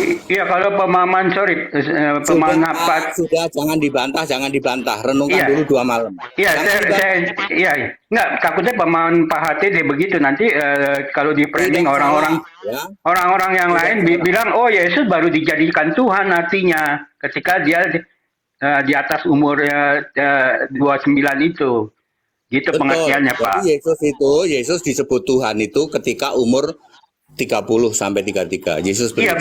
Iya, kalau pemahaman pemahaman apa? Sudah, jangan dibantah. Renungkan Iya. dulu 2 malam. Iya, iya. Nggak, takutnya pemahaman Pak HTD begitu nanti kalau di framing orang-orang Ya. orang-orang yang lain bilang, oh Yesus baru dijadikan Tuhan artinya ketika dia di atas umur 29 itu. Gitu pengertiannya, Pak. Jadi Yesus disebut Tuhan itu ketika umur 30 sampai 33. Yesus Iya,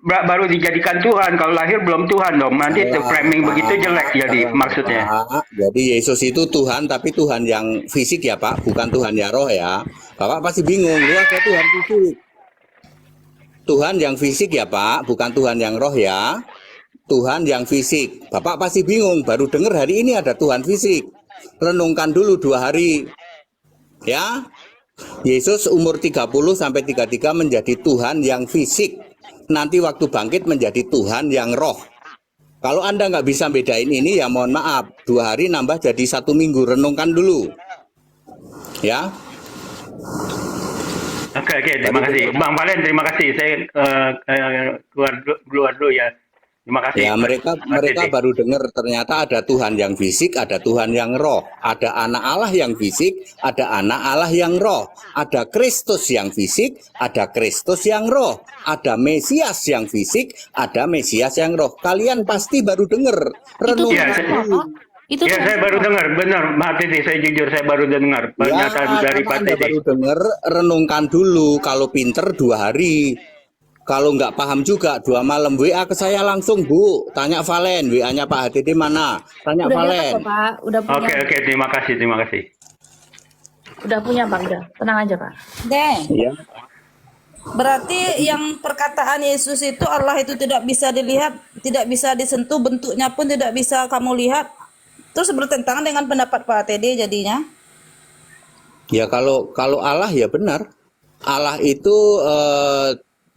baru dijadikan Tuhan. Kalau lahir belum Tuhan dong. Nanti framing begitu jelek jadi maksudnya. Jadi Yesus itu Tuhan, tapi Tuhan yang fisik ya Pak, bukan Tuhan yang roh ya. Bapak pasti bingung, lu ada Tuhan fisik. Tuhan yang fisik ya Pak, bukan Tuhan yang roh ya. Tuhan yang fisik. Bapak pasti bingung, baru dengar hari ini ada Tuhan fisik. Renungkan dulu 2 hari. Ya. Yesus umur 30 sampai 33 menjadi Tuhan yang fisik. Nanti waktu bangkit menjadi Tuhan yang roh. Kalau Anda nggak bisa bedain ini ya mohon maaf. 2 hari nambah jadi 1 minggu. Renungkan dulu. Ya. Oke, terima kasih. Bang Valen, terima kasih. Saya keluar dulu ya. Terima kasih. Ya, mereka baru dengar ternyata ada Tuhan yang fisik, ada Tuhan yang roh. Ada anak Allah yang fisik, ada anak Allah yang roh. Ada Kristus yang fisik, ada Kristus yang roh. Ada Mesias yang fisik, ada Mesias yang roh. Kalian pasti baru dengar. Renungkan dulu. Itu Ya, saya baru dengar, benar, Pak Titi, saya jujur, saya baru dengar pernyataan dari Pak Anda Titi. baru dengar, renungkan dulu. Kalau pinter 2 hari. Kalau nggak paham juga 2 malam WA ke saya langsung Bu. Tanya Valen, WA-nya Pak HTD mana? Tanya udah Valen. dapat kok, Pak. Udah punya. Oke, terima kasih. Udah punya, Pak. Udah. Tenang aja, Pak. Deh. Ya. Berarti yang perkataan Yesus itu Allah itu tidak bisa dilihat, tidak bisa disentuh, bentuknya pun tidak bisa kamu lihat. Terus bertentangan dengan pendapat Pak ATD jadinya. Ya kalau Allah ya benar. Allah itu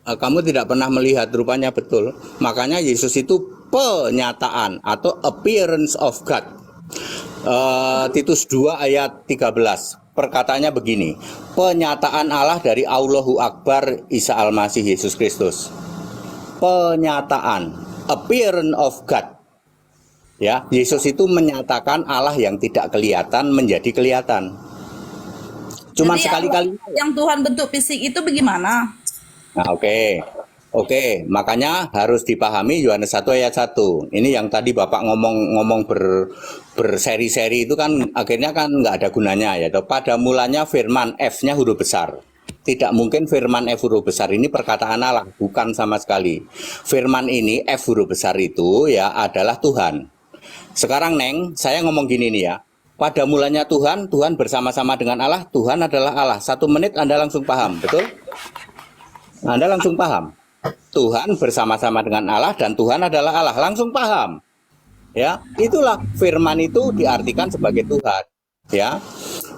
kamu tidak pernah melihat, rupanya betul. Makanya Yesus itu penyataan atau appearance of God. Titus 2 ayat 13. Perkataannya begini. Penyataan Allah dari Allahu Akbar Isa Al-Masih Yesus Kristus. Penyataan, appearance of God. Ya, Yesus itu menyatakan Allah yang tidak kelihatan menjadi kelihatan. Cuman Jadi sekali-kali. yang Tuhan bentuk fisik itu bagaimana? Nah, oke, makanya harus dipahami Yohanes 1 ayat 1. Ini yang tadi Bapak ngomong berseri-seri itu kan akhirnya kan nggak ada gunanya ya. Pada mulanya firman, F-nya huruf besar. Tidak mungkin firman F huruf besar ini perkataan Allah, bukan sama sekali. Firman ini F huruf besar itu ya adalah Tuhan. Sekarang Neng, saya ngomong gini nih ya. Pada mulanya Tuhan bersama-sama dengan Allah, Tuhan adalah Allah. 1 menit Anda langsung paham, betul? Anda langsung paham. Tuhan bersama-sama dengan Allah dan Tuhan adalah Allah, langsung paham. Ya, itulah firman itu diartikan sebagai Tuhan. Ya.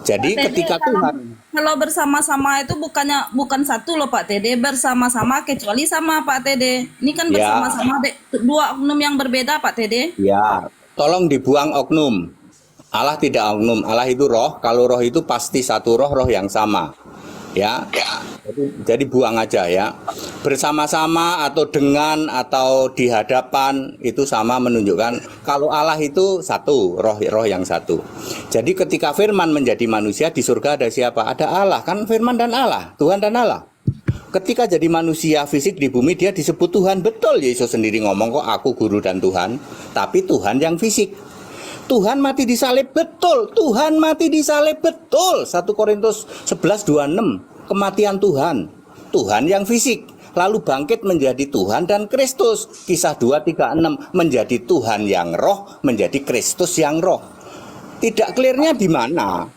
Jadi Pak Tede, ketika Tuhan kalau bersama-sama itu bukan satu loh Pak Tede, bersama-sama kecuali sama Pak Tede. Ini kan Ya. bersama-sama dua oknum yang berbeda Pak Tede. ya, tolong dibuang oknum. Allah tidak oknum, Allah itu roh. Kalau roh itu pasti satu roh yang sama. Ya. Jadi buang aja ya. Bersama-sama atau dengan atau di hadapan itu sama menunjukkan kalau Allah itu satu, roh yang satu. Jadi ketika firman menjadi manusia di surga ada siapa? Ada Allah, kan firman dan Allah, Tuhan dan Allah. Ketika jadi manusia fisik di bumi dia disebut Tuhan. Betul, Yesus sendiri ngomong kok aku guru dan Tuhan, tapi Tuhan yang fisik. Tuhan mati di salib, betul. Tuhan mati di salib, betul. 1 Korintus 11:26, kematian Tuhan. Tuhan yang fisik. Lalu bangkit menjadi Tuhan dan Kristus. Kisah 2:36, menjadi Tuhan yang roh, menjadi Kristus yang roh. Tidak clearnya di mana?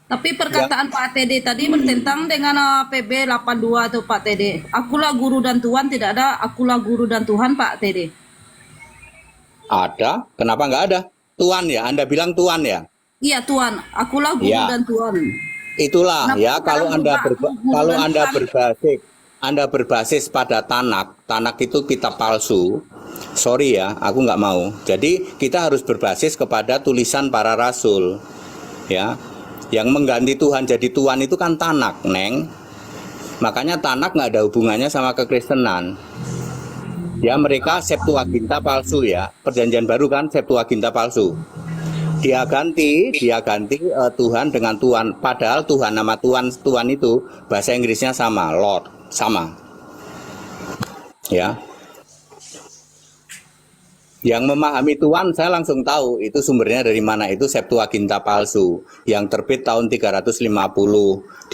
Tapi perkataan Pak Tede tadi bertentang dengan PB 82 tuh Pak Tede. Akulah guru dan Tuhan, tidak ada akulah guru dan Tuhan Pak Tede. Ada, kenapa nggak ada? Tuhan ya, Anda bilang Tuhan ya? Iya Tuhan, akulah guru Ya. dan Tuhan. Itulah Kenapa ya sekarang Anda berbasis pada Tanak itu kitab palsu. Sorry ya, aku nggak mau. Jadi kita harus berbasis kepada tulisan para rasul. Ya. Yang mengganti Tuhan jadi Tuhan itu kan Tanak, Neng. Makanya Tanak nggak ada hubungannya sama kekristenan. Ya, mereka Septuaginta palsu ya. Perjanjian baru kan Septuaginta palsu. Dia ganti Tuhan dengan Tuhan. Padahal Tuhan, nama Tuhan itu bahasa Inggrisnya sama, Lord, sama. Ya. Yang memahami Tuhan saya langsung tahu itu sumbernya dari mana. Itu Septuaginta palsu yang terbit tahun 350,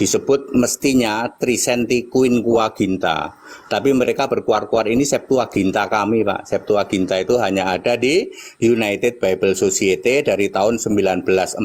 disebut mestinya Trisenti Quinquaginta, tapi mereka berkuar-kuar ini Septuaginta kami Pak. Septuaginta itu hanya ada di United Bible Society dari tahun 1946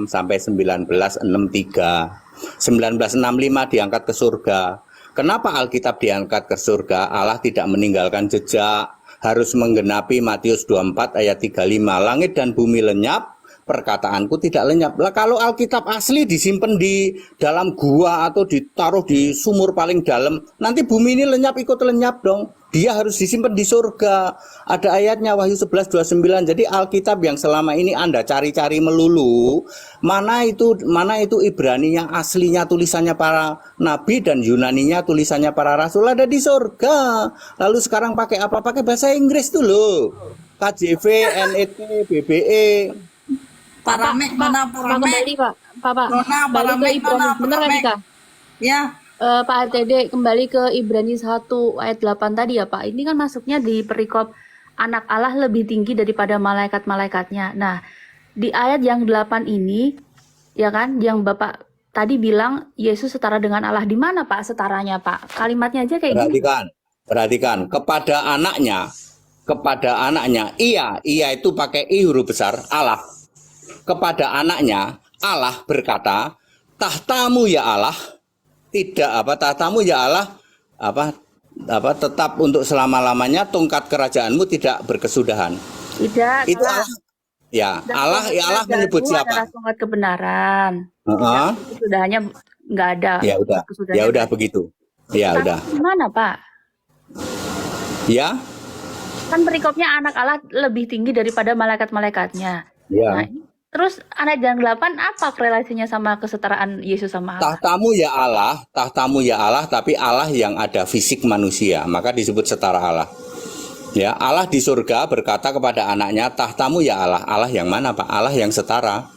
sampai 1963. 1965 diangkat ke surga. Kenapa Alkitab diangkat ke surga? Allah tidak meninggalkan jejak. Harus menggenapi Matius 24 ayat 35. Langit dan bumi lenyap, perkataanku tidak lenyap. Lah kalau Alkitab asli disimpan di dalam gua atau ditaruh di sumur paling dalam, nanti bumi ini lenyap ikut lenyap dong. Dia harus disimpan di surga. Ada ayatnya Wahyu 11:29. Jadi Alkitab yang selama ini Anda cari-cari melulu, mana itu Ibrani yang aslinya tulisannya para nabi dan Yunaninya tulisannya para rasul ada di surga. Lalu sekarang pakai apa? Pakai bahasa Inggris tuh loh. KJV, NET, BBE. Pak Rame, mana Pak Rame? Kembali Pak, Pak, Nona, Pak kembali Rame, ke Ibrani, mana Pak bener nggak Rame? Mika? Ya, Pak RTD kembali ke Ibrani 1 ayat 8 tadi ya Pak. Ini kan masuknya di perikop anak Allah lebih tinggi daripada malaikat-malaikatnya. Nah, di ayat yang 8 ini ya kan yang Bapak tadi bilang Yesus setara dengan Allah. Di mana Pak setaranya Pak? Kalimatnya aja kayak gini. Perhatikan kepada anaknya iya itu pakai I huruf besar Allah. Kepada anaknya Allah berkata, tahtamu ya Allah, tahtamu ya Allah tetap untuk selama-lamanya, tongkat kerajaanmu tidak berkesudahan. Tidak. Itu Allah. Ya, Allah menyebut siapa? Adalah tongkat kebenaran. Heeh. Kesudahannya nggak ada. Ya udah begitu. Ya udah. Gimana Pak? Ya. Kan perikopnya anak Allah lebih tinggi daripada malaikat-malaikatnya. Ya. Nah, terus ayat yang 8 apa korelasinya sama kesetaraan Yesus sama Allah? Tahtamu ya Allah, tapi Allah yang ada fisik manusia, maka disebut setara Allah. Ya, Allah di surga berkata kepada anaknya, tahtamu ya Allah. Allah yang mana Pak? Allah yang setara.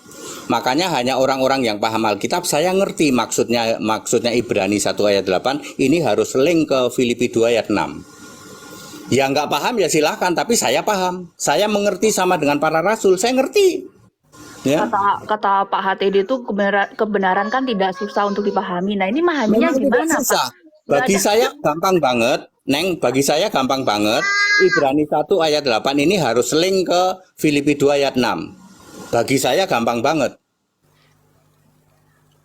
Makanya hanya orang-orang yang paham Alkitab, saya ngerti maksudnya Ibrani 1 ayat 8, ini harus link ke Filipi 2 ayat 6. Yang nggak paham ya silahkan, tapi saya paham. Saya mengerti sama dengan para rasul, saya ngerti. Ya. Kata Pak HTD itu kebenaran kan tidak susah untuk dipahami. Nah ini memahaminya Memang tidak gimana susah. Pak? Bagi saya gampang banget, Neng, bagi saya gampang banget. Ibrani 1 ayat 8 ini harus link ke Filipi 2 ayat 6. Bagi saya gampang banget.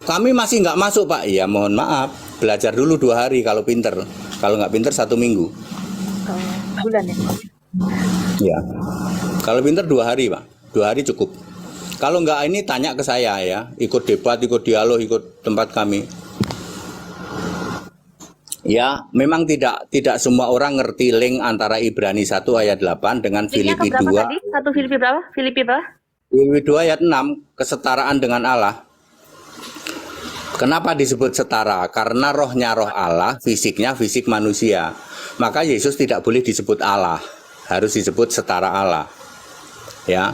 Kami masih nggak masuk, Pak. Ya mohon maaf, belajar dulu 2 hari kalau pinter. Kalau nggak pinter 1 minggu. Bulan ya? Ya. Kalau pinter 2 hari, Pak. 2 hari cukup. Kalau nggak ini tanya ke saya ya. Ikut debat, ikut dialog, ikut tempat kami. Ya, memang tidak semua orang ngerti link antara Ibrani 1 ayat 8 dengan Filipi 2. Tadi? Satu Filipi berapa? Filipi berapa? Filipi 2 ayat 6, kesetaraan dengan Allah. Kenapa disebut setara? Karena rohnya roh Allah, fisiknya fisik manusia. Maka Yesus tidak boleh disebut Allah, harus disebut setara Allah. Ya.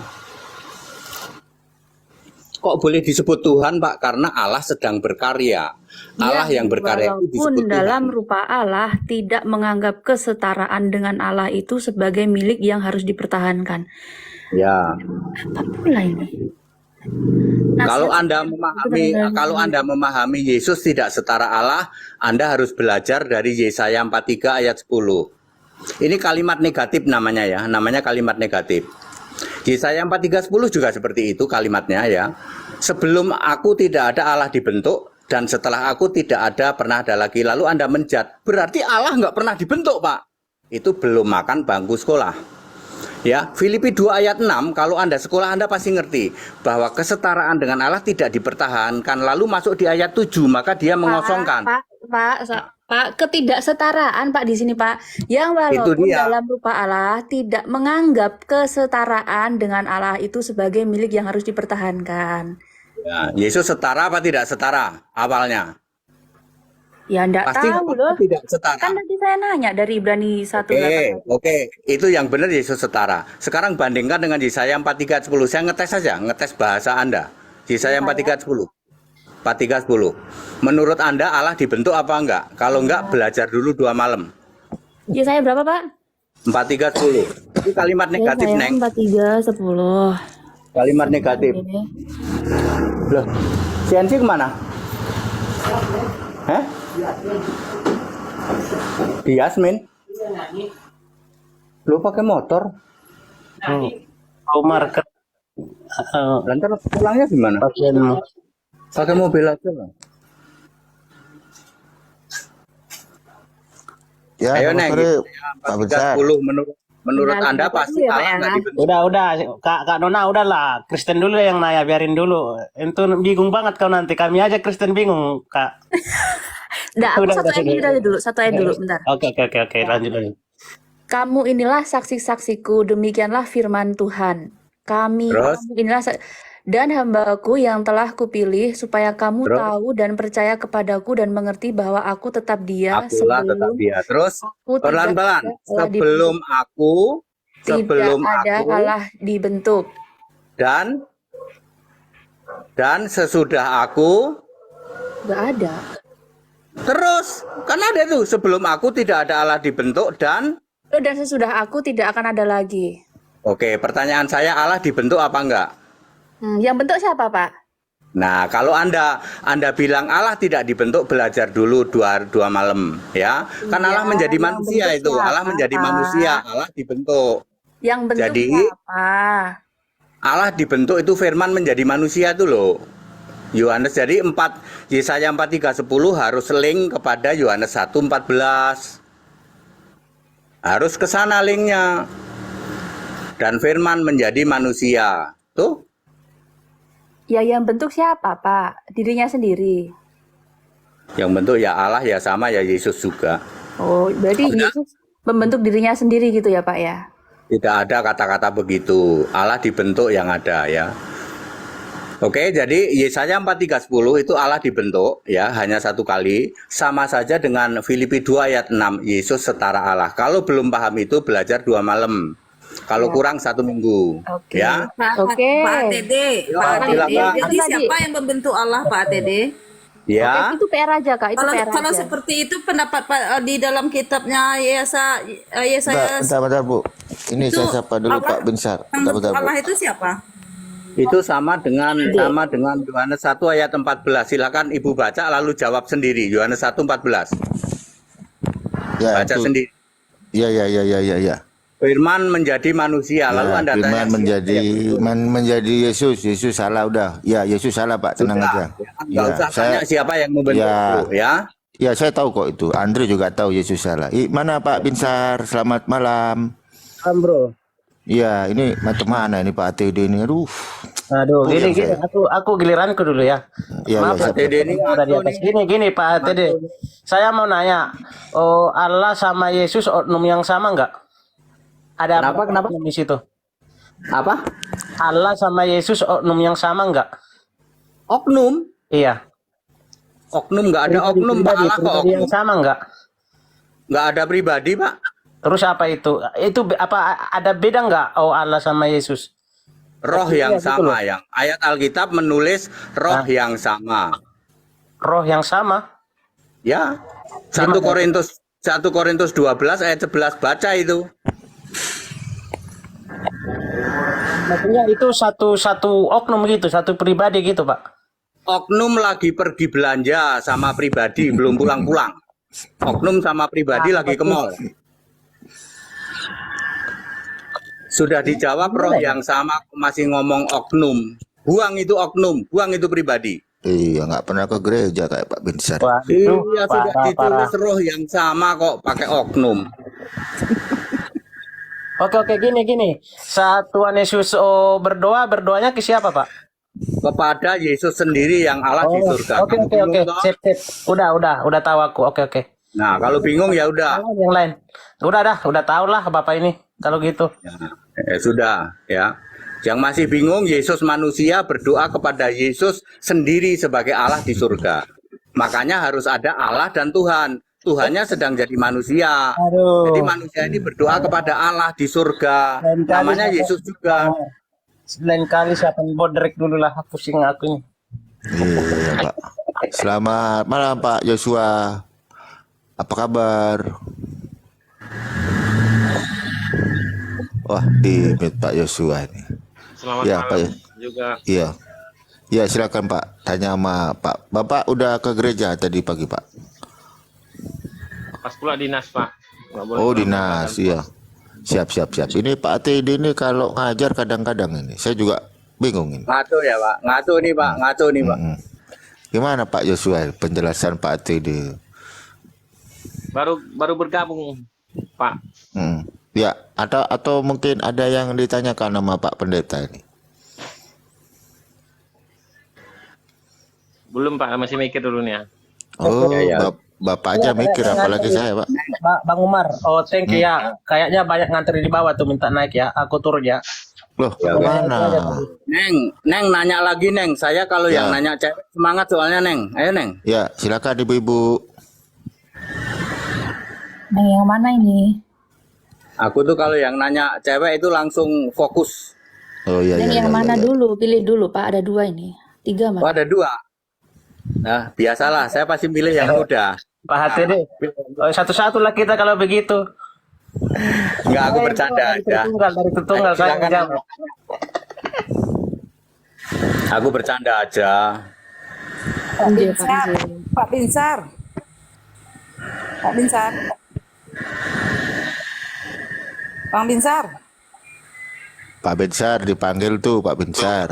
Kok boleh disebut Tuhan, Pak? Karena Allah sedang berkarya. Allah yang berkarya itu disebut Walaupun Tuhan. dalam rupa Allah tidak menganggap kesetaraan dengan Allah itu sebagai milik yang harus dipertahankan. Ya. Apa pula ini? Kalau Anda memahami Yesus tidak setara Allah, Anda harus belajar dari Yesaya 43 ayat 10. Ini kalimat negatif namanya ya, namanya kalimat negatif. Yesaya 43:10 juga seperti itu kalimatnya ya. Sebelum aku tidak ada Allah dibentuk, dan setelah aku tidak ada pernah ada lagi. Lalu Anda menjat, berarti Allah nggak pernah dibentuk, Pak. Itu belum makan bangku sekolah. Ya, Filipi 2 ayat 6, kalau Anda sekolah Anda pasti ngerti bahwa kesetaraan dengan Allah tidak dipertahankan. Lalu masuk di ayat 7, maka dia mengosongkan. Pak, ketidaksetaraan Pak di sini Pak. Yang walaupun dalam rupa Allah tidak menganggap kesetaraan dengan Allah itu sebagai milik yang harus dipertahankan. Ya, Yesus setara apa tidak setara awalnya? Ya enggak Pasti tahu loh. Tidak setara. Kan tadi saya nanya dari Ibrani 1. Oke. Itu yang benar Yesus setara. Sekarang bandingkan dengan Yesaya 43:10. Saya ngetes saja, ngetes bahasa Anda. Yesaya 43:10. 43:10. Menurut Anda Allah dibentuk apa enggak? Kalau enggak belajar dulu 2 malam. Yesaya berapa, Pak? 43:10. Itu kalimat negatif, Neng. 43:10. Kalimat negatif. Loh, si Ansi kemana? Hah? Di Yasmin? Lu pakai motor? Mau market. Lantar pulangnya gimana? Pakai mobil aja lah. Ya, Ayo Neng, Pak Besar. menurut Anda pasti Allah nggak dibentuk. Udah, Kak Nona udahlah. Kristen dulu yang nanya, biarin dulu. Itu bingung banget kau nanti. Kami aja Kristen bingung, Kak. Satu ayat dulu, bentar. Oke, lanjut. Kamu inilah saksi-saksiku, demikianlah firman Tuhan. Kamu inilah dan hamba-Ku yang telah kupilih supaya kamu tahu dan percaya kepadaku dan mengerti bahwa aku tetap Dia sebelum Terus pelan-pelan sebelum ada Allah dibentuk dan sesudah aku nggak ada. Terus kan ada tuh sebelum aku tidak ada Allah dibentuk dan sesudah aku tidak akan ada lagi. Oke, pertanyaan saya Allah dibentuk apa enggak? Yang bentuk siapa, Pak? Nah, kalau Anda bilang Allah tidak dibentuk, belajar dulu 2 malam ya. Kan Allah menjadi manusia itu. Siapa, Allah menjadi manusia, Allah dibentuk. Yang bentuk Jadi, siapa? Allah dibentuk itu firman menjadi manusia itu loh. Yohanes jadi Yesaya 43:10 harus link kepada Yohanes 1:14. Harus ke sana linknya. Dan firman menjadi manusia. Tuh. Ya yang bentuk siapa, Pak? Dirinya sendiri. Yang bentuk ya Allah ya sama ya Yesus juga. Oh, berarti Yesus membentuk dirinya sendiri gitu ya, Pak ya? Tidak ada kata-kata begitu. Allah dibentuk yang ada ya. Oke, jadi Yesaya 43:10 itu Allah dibentuk ya, hanya 1 kali. Sama saja dengan Filipi 2 ayat 6, Yesus setara Allah. Kalau belum paham itu belajar 2 malam. Kalau kurang 1 minggu. Oke. Ya. Pak ATD, Pak ATD. silakan. Jadi siapa yang membentuk Allah, Pak ATD? Ya. Itu PR aja Kak, itu Kalau PR kalau aja. seperti itu pendapat di dalam kitabnya Yesaya Bentar, Bu. Ini itu saya sapa dulu Allah- Pak Binsar. yang Bentar, Bu. Allah itu siapa? Itu sama dengan Yohanes 1 ayat 14. Silakan Ibu baca lalu jawab sendiri. Yohanes 1 14. Ya, Baca itu. sendiri. Ya. Firman menjadi manusia. Lalu Ya, Anda tanya Firman menjadi Yesus. Yesus salah udah. Ya, Yesus salah Pak, tenang aja. Nggak usah tanya siapa yang membentuk itu, ya. Ya, saya tahu kok itu. Andre juga tahu Yesus salah. Mana Pak Binsar? Selamat malam. Bro. Iya, ini macam mana ini Pak ATD ini? Aduh. Aduh, Puyeng gini, saya. aku giliranku dulu ya. Iya, Maaf, siap. Pak ATD ini udah di atas. Gini, Pak ATD. Saya mau nanya, Allah sama Yesus oknum yang sama nggak? Ada Kenapa? oknum di situ? Apa? Allah sama Yesus oknum yang sama nggak? Oknum? Iya. Oknum nggak ada oknum, Pak. Allah kok Pribadi yang oknum? sama nggak? Nggak ada pribadi, Pak. Terus apa itu? Itu apa ada beda nggak? Allah sama Yesus? Roh Iya, yang gitu sama, loh. yang ayat Alkitab menulis roh yang sama. Roh yang sama? Ya. 1 Korintus 12 ayat 11 baca itu. Maksudnya itu satu oknum gitu, satu pribadi gitu, Pak. Oknum lagi pergi belanja sama pribadi belum pulang-pulang. Oknum sama pribadi lagi ke mall. Sudah dijawab roh yang sama masih ngomong oknum. Buang itu oknum, buang itu pribadi. Iya, nggak pernah ke gereja kayak Pak Binsar. Wah, Iya, itu sudah parah. ditulis roh yang sama kok pakai oknum. Oke, gini. Saat Tuhan Yesus berdoanya ke siapa, Pak? Kepada Yesus sendiri yang Allah di surga. Oke. Kamu bingung, toh? Sip. Udah tahu aku. Oke. Nah, kalau bingung ya udah. Yang lain. Udah tahu lah Bapak ini kalau gitu. Sudah ya. Yang masih bingung, Yesus manusia berdoa kepada Yesus sendiri sebagai Allah di surga. Makanya harus ada Allah dan Tuhan. Tuhannya sedang jadi manusia. Aduh. Jadi manusia ini berdoa kepada Allah di surga. Lain kali Namanya saya- Yesus juga. Lain kali siapa yang bodrek dulu lah, pusing aku ini. Iya, Pak. Selamat malam Pak Joshua. Apa kabar? Wah, di mute Pak Joshua ini. Selamat Ya, malam Pak. juga. Iya. Ya, silakan Pak. Tanya sama Pak. Bapak udah ke gereja tadi pagi, Pak? Pas pula dinas, Pak. Nggak boleh Oh, pulang dinas, malam. iya. Siap. Ini Pak ATD ini kalau ngajar kadang-kadang ini. Saya juga bingung ini. Ngaco ya Pak. Ngaco nih Pak. Mm-mm. Gimana Pak Joshua penjelasan Pak ATD? Baru bergabung, Pak. Ya, atau mungkin ada yang ditanyakan sama Pak Pendeta ini. Belum, Pak. Masih mikir dulu nih ya. Oh, Ya. Bapak aja mikir, apalagi saya, Pak. Bang Umar, thank you ya. Kayaknya banyak ngantri di bawah tuh minta naik ya. Aku turun ya. Loh, Ya, kemana? Neng nanya lagi Neng. Saya kalau Ya. yang nanya cewek semangat soalnya Neng. Ayo Neng. Ya, silakan ibu-ibu. Nah, yang mana ini? Aku tuh kalau yang nanya cewek itu langsung fokus. Oh iya, Yang iya, yang iya, mana iya. dulu? Pilih dulu, Pak. Ada 2 ini. 3 Oh, mana? ada 2. Nah, biasalah. Saya pasti pilih yang muda. Pak HTD. Satu-satu lah kita kalau begitu. Enggak, aku bercanda aja. Dari tunggal saya Silakan. jawab. Aku bercanda aja. Iya, Pak. Pak Binsar. Pak Binsar. Bang Binsar. Pak Binsar dipanggil tuh, Pak Binsar.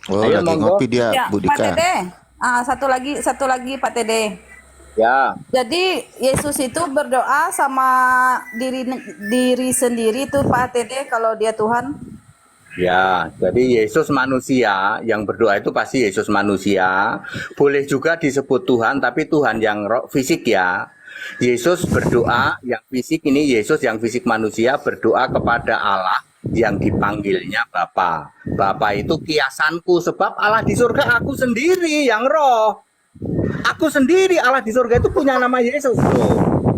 Oh, Ayo, lagi monggo. ngopi dia, Ya, Bu Pak Dika. Tede. Satu lagi Pak Tede. Ya, Jadi Yesus itu berdoa sama diri sendiri tuh Pak Tede kalau dia Tuhan. ya. Jadi Yesus manusia, yang berdoa itu pasti Yesus manusia. Boleh juga disebut Tuhan, tapi Tuhan yang fisik ya. Yesus berdoa, yang fisik ini Yesus yang fisik manusia berdoa kepada Allah yang dipanggilnya Bapa. Bapa itu kiasanku, sebab Allah di surga aku sendiri yang roh. Aku sendiri, Allah di surga itu punya nama Yesus loh.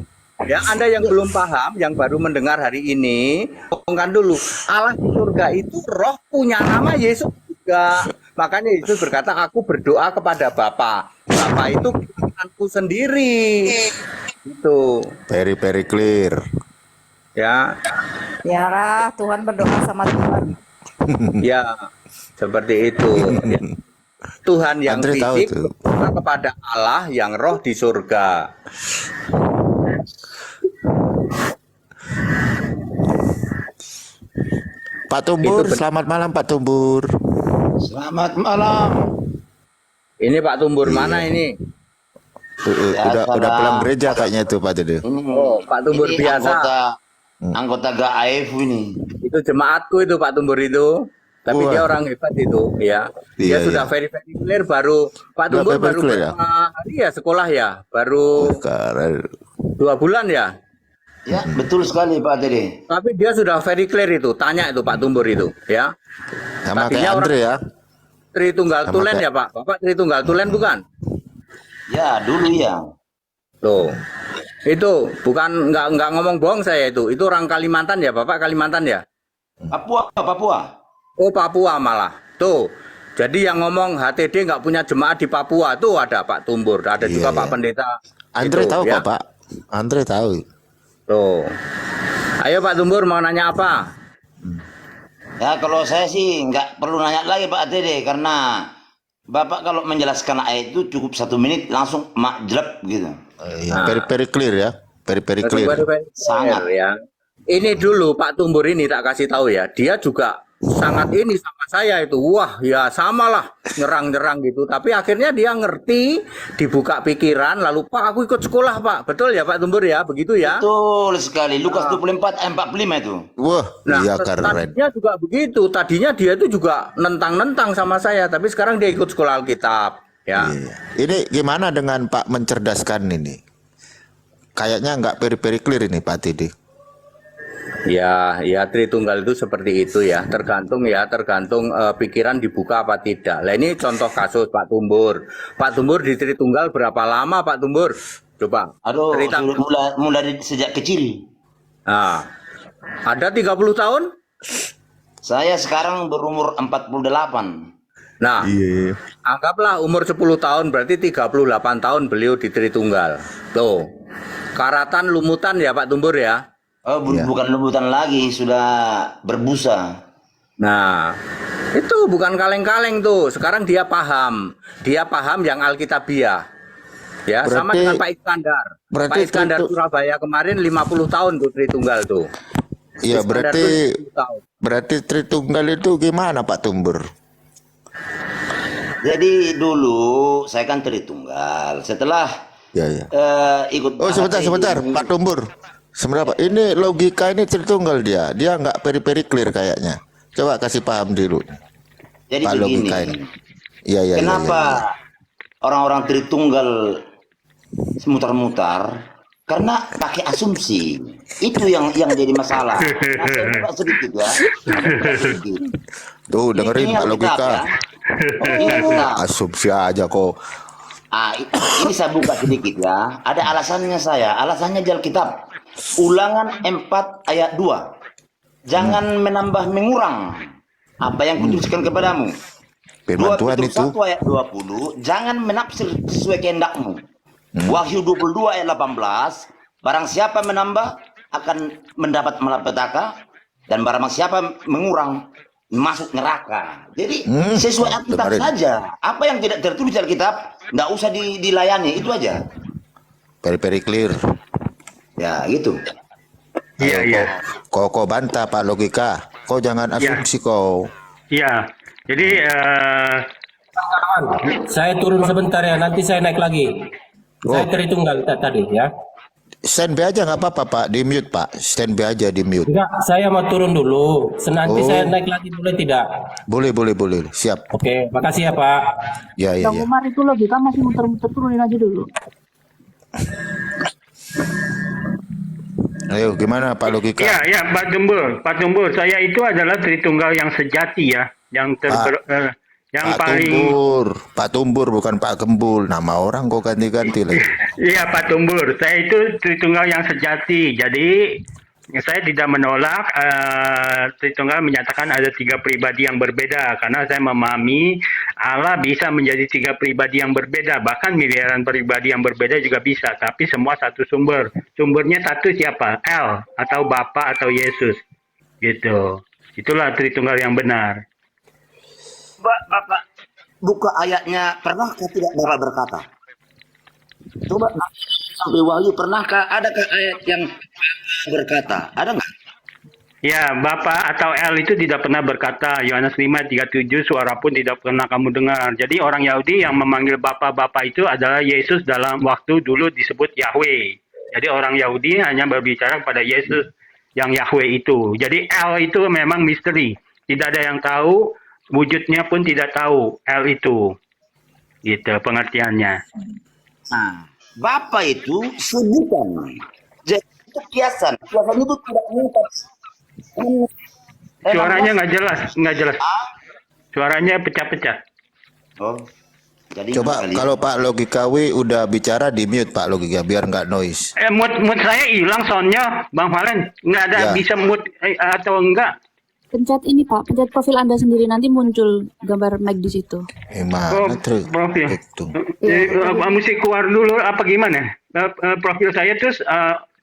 Ya, Anda yang belum paham, yang baru mendengar hari ini, ngomongkan dulu. Allah di surga itu roh punya nama Yesus juga. Makanya Yesus berkata, aku berdoa kepada Bapa. Bapa itu kiasanku sendiri. Itu. Very clear. Ya. Ya, Tuhan berdoa sama Tuhan. Ya, seperti itu. Ya. Tuhan yang Andre tahu fisik itu. berdoa kepada Allah yang roh di surga. Pak Tumbur, Itu selamat malam Pak Tumbur. Selamat malam. Ini Pak Tumbur mana ini? Udah pulang gereja kayaknya tuh Pak Tumbur. Oh, Pak Tumbur Ini biasa. anggota GAIF ini. Itu jemaatku itu Pak Tumbur itu. Tapi Wah. dia orang hebat itu, ya. Dia Iya, sudah iya. very clear baru Pak Udah Tumbur very baru clear ya? berapa hari ya sekolah ya? Baru Keren. 2 bulan ya. Ya, betul sekali Pak Dede. Tapi dia sudah very clear itu. Tanya itu Pak Tumbur itu, ya. Sama Tadinya kayak Andre ya. Tritunggal Sama Tulen kayak- ya Pak? Bapak Tritunggal Tulen bukan? Ya, dulu ya. Tuh. Itu bukan nggak ngomong bohong saya itu. Itu orang Kalimantan ya, Bapak Kalimantan ya? Papua. Oh, Papua malah. Tuh. Jadi yang ngomong HTD nggak punya jemaat di Papua tuh ada Pak Tumbur, ada Iya, juga Pak iya. Pendeta. Andre itu, tahu ya. kok Pak. Andre tahu. Tuh. Ayo Pak Tumbur mau nanya apa? Ya, kalau saya sih nggak perlu nanya lagi Pak Dede karena Bapak kalau menjelaskan ayat itu cukup 1 menit langsung makjleb gitu. Ya, very clear ya. Very clear. Sangat. Ya. Ini dulu Pak Tumbur ini tak kasih tahu ya, dia juga sangat ini sama saya itu. Wah, ya samalah nyerang-nyerang gitu. Tapi akhirnya dia ngerti, dibuka pikiran, lalu Pak aku ikut sekolah Pak. Betul ya Pak Tumbur ya, begitu ya? Betul sekali. Lukas 24 ayat 45 itu. Wah, Nah, iya keren. tadinya juga begitu. Tadinya dia itu juga nentang-nentang sama saya, tapi sekarang dia ikut sekolah Alkitab. Ya. Iya. Ini gimana dengan Pak mencerdaskan ini? Kayaknya nggak very clear ini Pak Tidi. Ya, Tritunggal itu seperti itu ya. Tergantung pikiran dibuka apa tidak. Lah ini contoh kasus Pak Tumbur. Pak Tumbur di Tritunggal berapa lama Pak Tumbur? Coba. Aduh, cerita. mulai sejak kecil. Nah, ada 30 tahun? Saya sekarang berumur 48. Nah, Iya. anggaplah umur 10 tahun berarti 38 tahun beliau di Tritunggal. Tuh. Karatan lumutan ya Pak Tumbur ya. Oh, bukan lebutan lagi, sudah berbusa. Nah, itu bukan kaleng-kaleng tuh. Sekarang dia paham. Dia paham yang Alkitabiah. Ya, sama Berarti- dengan Pak Iskandar. berarti Pak Iskandar Tritu- Surabaya kemarin 50 tahun tuh Tritunggal tuh. Iya, Iskandar tuh 50 tahun. berarti Tritunggal itu gimana Pak Tumbur? Jadi dulu saya kan Tritunggal. Setelah Ya, ya. ikut Oh, sebentar ini- Pak Tumbur. Sebentar Pak. Ini logika ini Tritunggal dia. Dia nggak very clear kayaknya. Coba kasih paham dulu. Jadi Pak begini. logika ini. Iya, iya. Kenapa iya. orang-orang Tritunggal mutar-mutar? Karena pakai asumsi. Itu yang jadi masalah. Nah, saya buka sedikit ya. Sedikit. Tuh dengerin Ini Pak Alkitab, logika. ya. Ini Alkitab. Asumsi aja kok. Ini saya buka sedikit ya. Ada alasannya saya. Alasannya di Alkitab. Ulangan 4 ayat 2. Jangan menambah mengurang apa yang kutuliskan kepadamu. Firman 2 Tuhan Petrus itu. 1 ayat 20. Jangan menafsir sesuai kehendakmu. Wahyu 22 ayat 18. Barang siapa menambah akan mendapat malapetaka, dan barang siapa mengurang masuk neraka. Jadi sesuai Alkitab dengerin. saja. Apa yang tidak tertulis di Alkitab nggak usah dilayani, itu aja. Very clear. Ya gitu. Iya, iya. Kau bantah Pak logika. Kau jangan asumsi kau. Iya. Jadi Saya turun sebentar ya, nanti saya naik lagi. Saya Tritunggal tadi ya. Stand by aja nggak apa-apa Pak. Di mute Pak. Stand by aja di mute. Enggak, saya mau turun dulu. Nanti Oh. saya naik lagi boleh tidak? Boleh. Siap. Oke, makasih ya Pak. Ya. Bang Umar itu logika masih muter-muter, turunin aja dulu. Ayo, gimana Pak Logika? Ya, Pak Tumbur, saya itu adalah Tritunggal yang sejati ya, yang yang paling. Pak Tumbur bukan Pak Gembul. Nama orang kok ganti-ganti lagi. Iya, Pak Tumbur, saya itu Tritunggal yang sejati. Jadi saya tidak menolak Tritunggal menyatakan ada 3 pribadi yang berbeda, karena saya memahami Allah bisa menjadi 3 pribadi yang berbeda, bahkan miliaran pribadi yang berbeda juga bisa, tapi semua satu sumber. Sumbernya satu siapa? El atau Bapa atau Yesus. Gitu. Itulah Tritunggal yang benar. Bapak buka ayatnya, pernahkah tidak Bapak berkata? Coba sampai Wahyu, pernahkah adakah ayat yang berkata? Ada nggak? Ya, Bapa atau El itu tidak pernah berkata. Yohanes 5:37, suara pun tidak pernah kamu dengar. Jadi orang Yahudi yang memanggil Bapa itu adalah Yesus dalam waktu dulu disebut Yahweh. Jadi orang Yahudi hanya berbicara pada Yesus yang Yahweh itu. Jadi El itu memang misteri. Tidak ada yang tahu, wujudnya pun tidak tahu El itu. Gitu pengertiannya. Nah, Bapa itu sebutan. Jadi itu kiasan. Kiasan itu tidak mungkin. Suaranya nggak jelas. Suaranya pecah-pecah. Oh, jadi Coba kalau Pak Logikawi udah bicara di mute Pak Logika biar nggak noise. Mood saya hilang soundnya, Bang Valen. Nggak ada Ya. bisa mood atau enggak. Pencet ini Pak, pencet profil Anda sendiri, nanti muncul gambar mic di situ. Mana tuh? Profil. Itu. Mesti keluar dulu apa gimana? Profil saya terus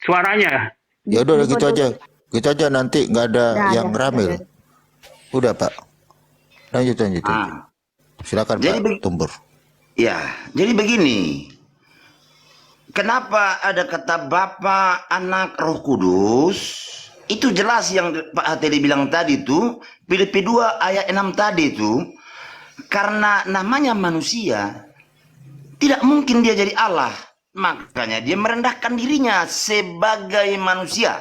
suaranya. Ya udah gitu aja. Gitu aja nanti nggak ada yang rame loh. Udah Pak. Lanjut. Silakan Jadi Pak Tumbur. ya, jadi begini. Kenapa ada kata Bapa, Anak, Roh Kudus? Itu jelas yang Pak Hateli bilang tadi itu, Filipi 2 ayat 6 tadi itu, karena namanya manusia, tidak mungkin dia jadi Allah. Makanya dia merendahkan dirinya sebagai manusia.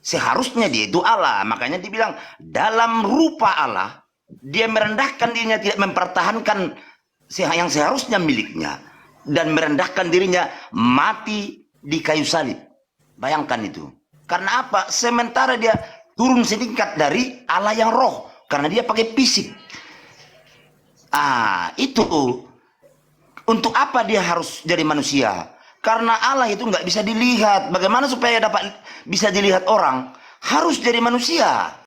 Seharusnya dia itu Allah. Makanya dibilang dalam rupa Allah, dia merendahkan dirinya, tidak mempertahankan yang seharusnya miliknya. Dan merendahkan dirinya mati di kayu salib. Bayangkan itu. Karena apa? Sementara dia turun setingkat dari Allah yang roh. Karena dia pakai fisik. Itu. Untuk apa dia harus jadi manusia? Karena Allah itu nggak bisa dilihat. Bagaimana supaya dapat bisa dilihat orang? Harus jadi manusia.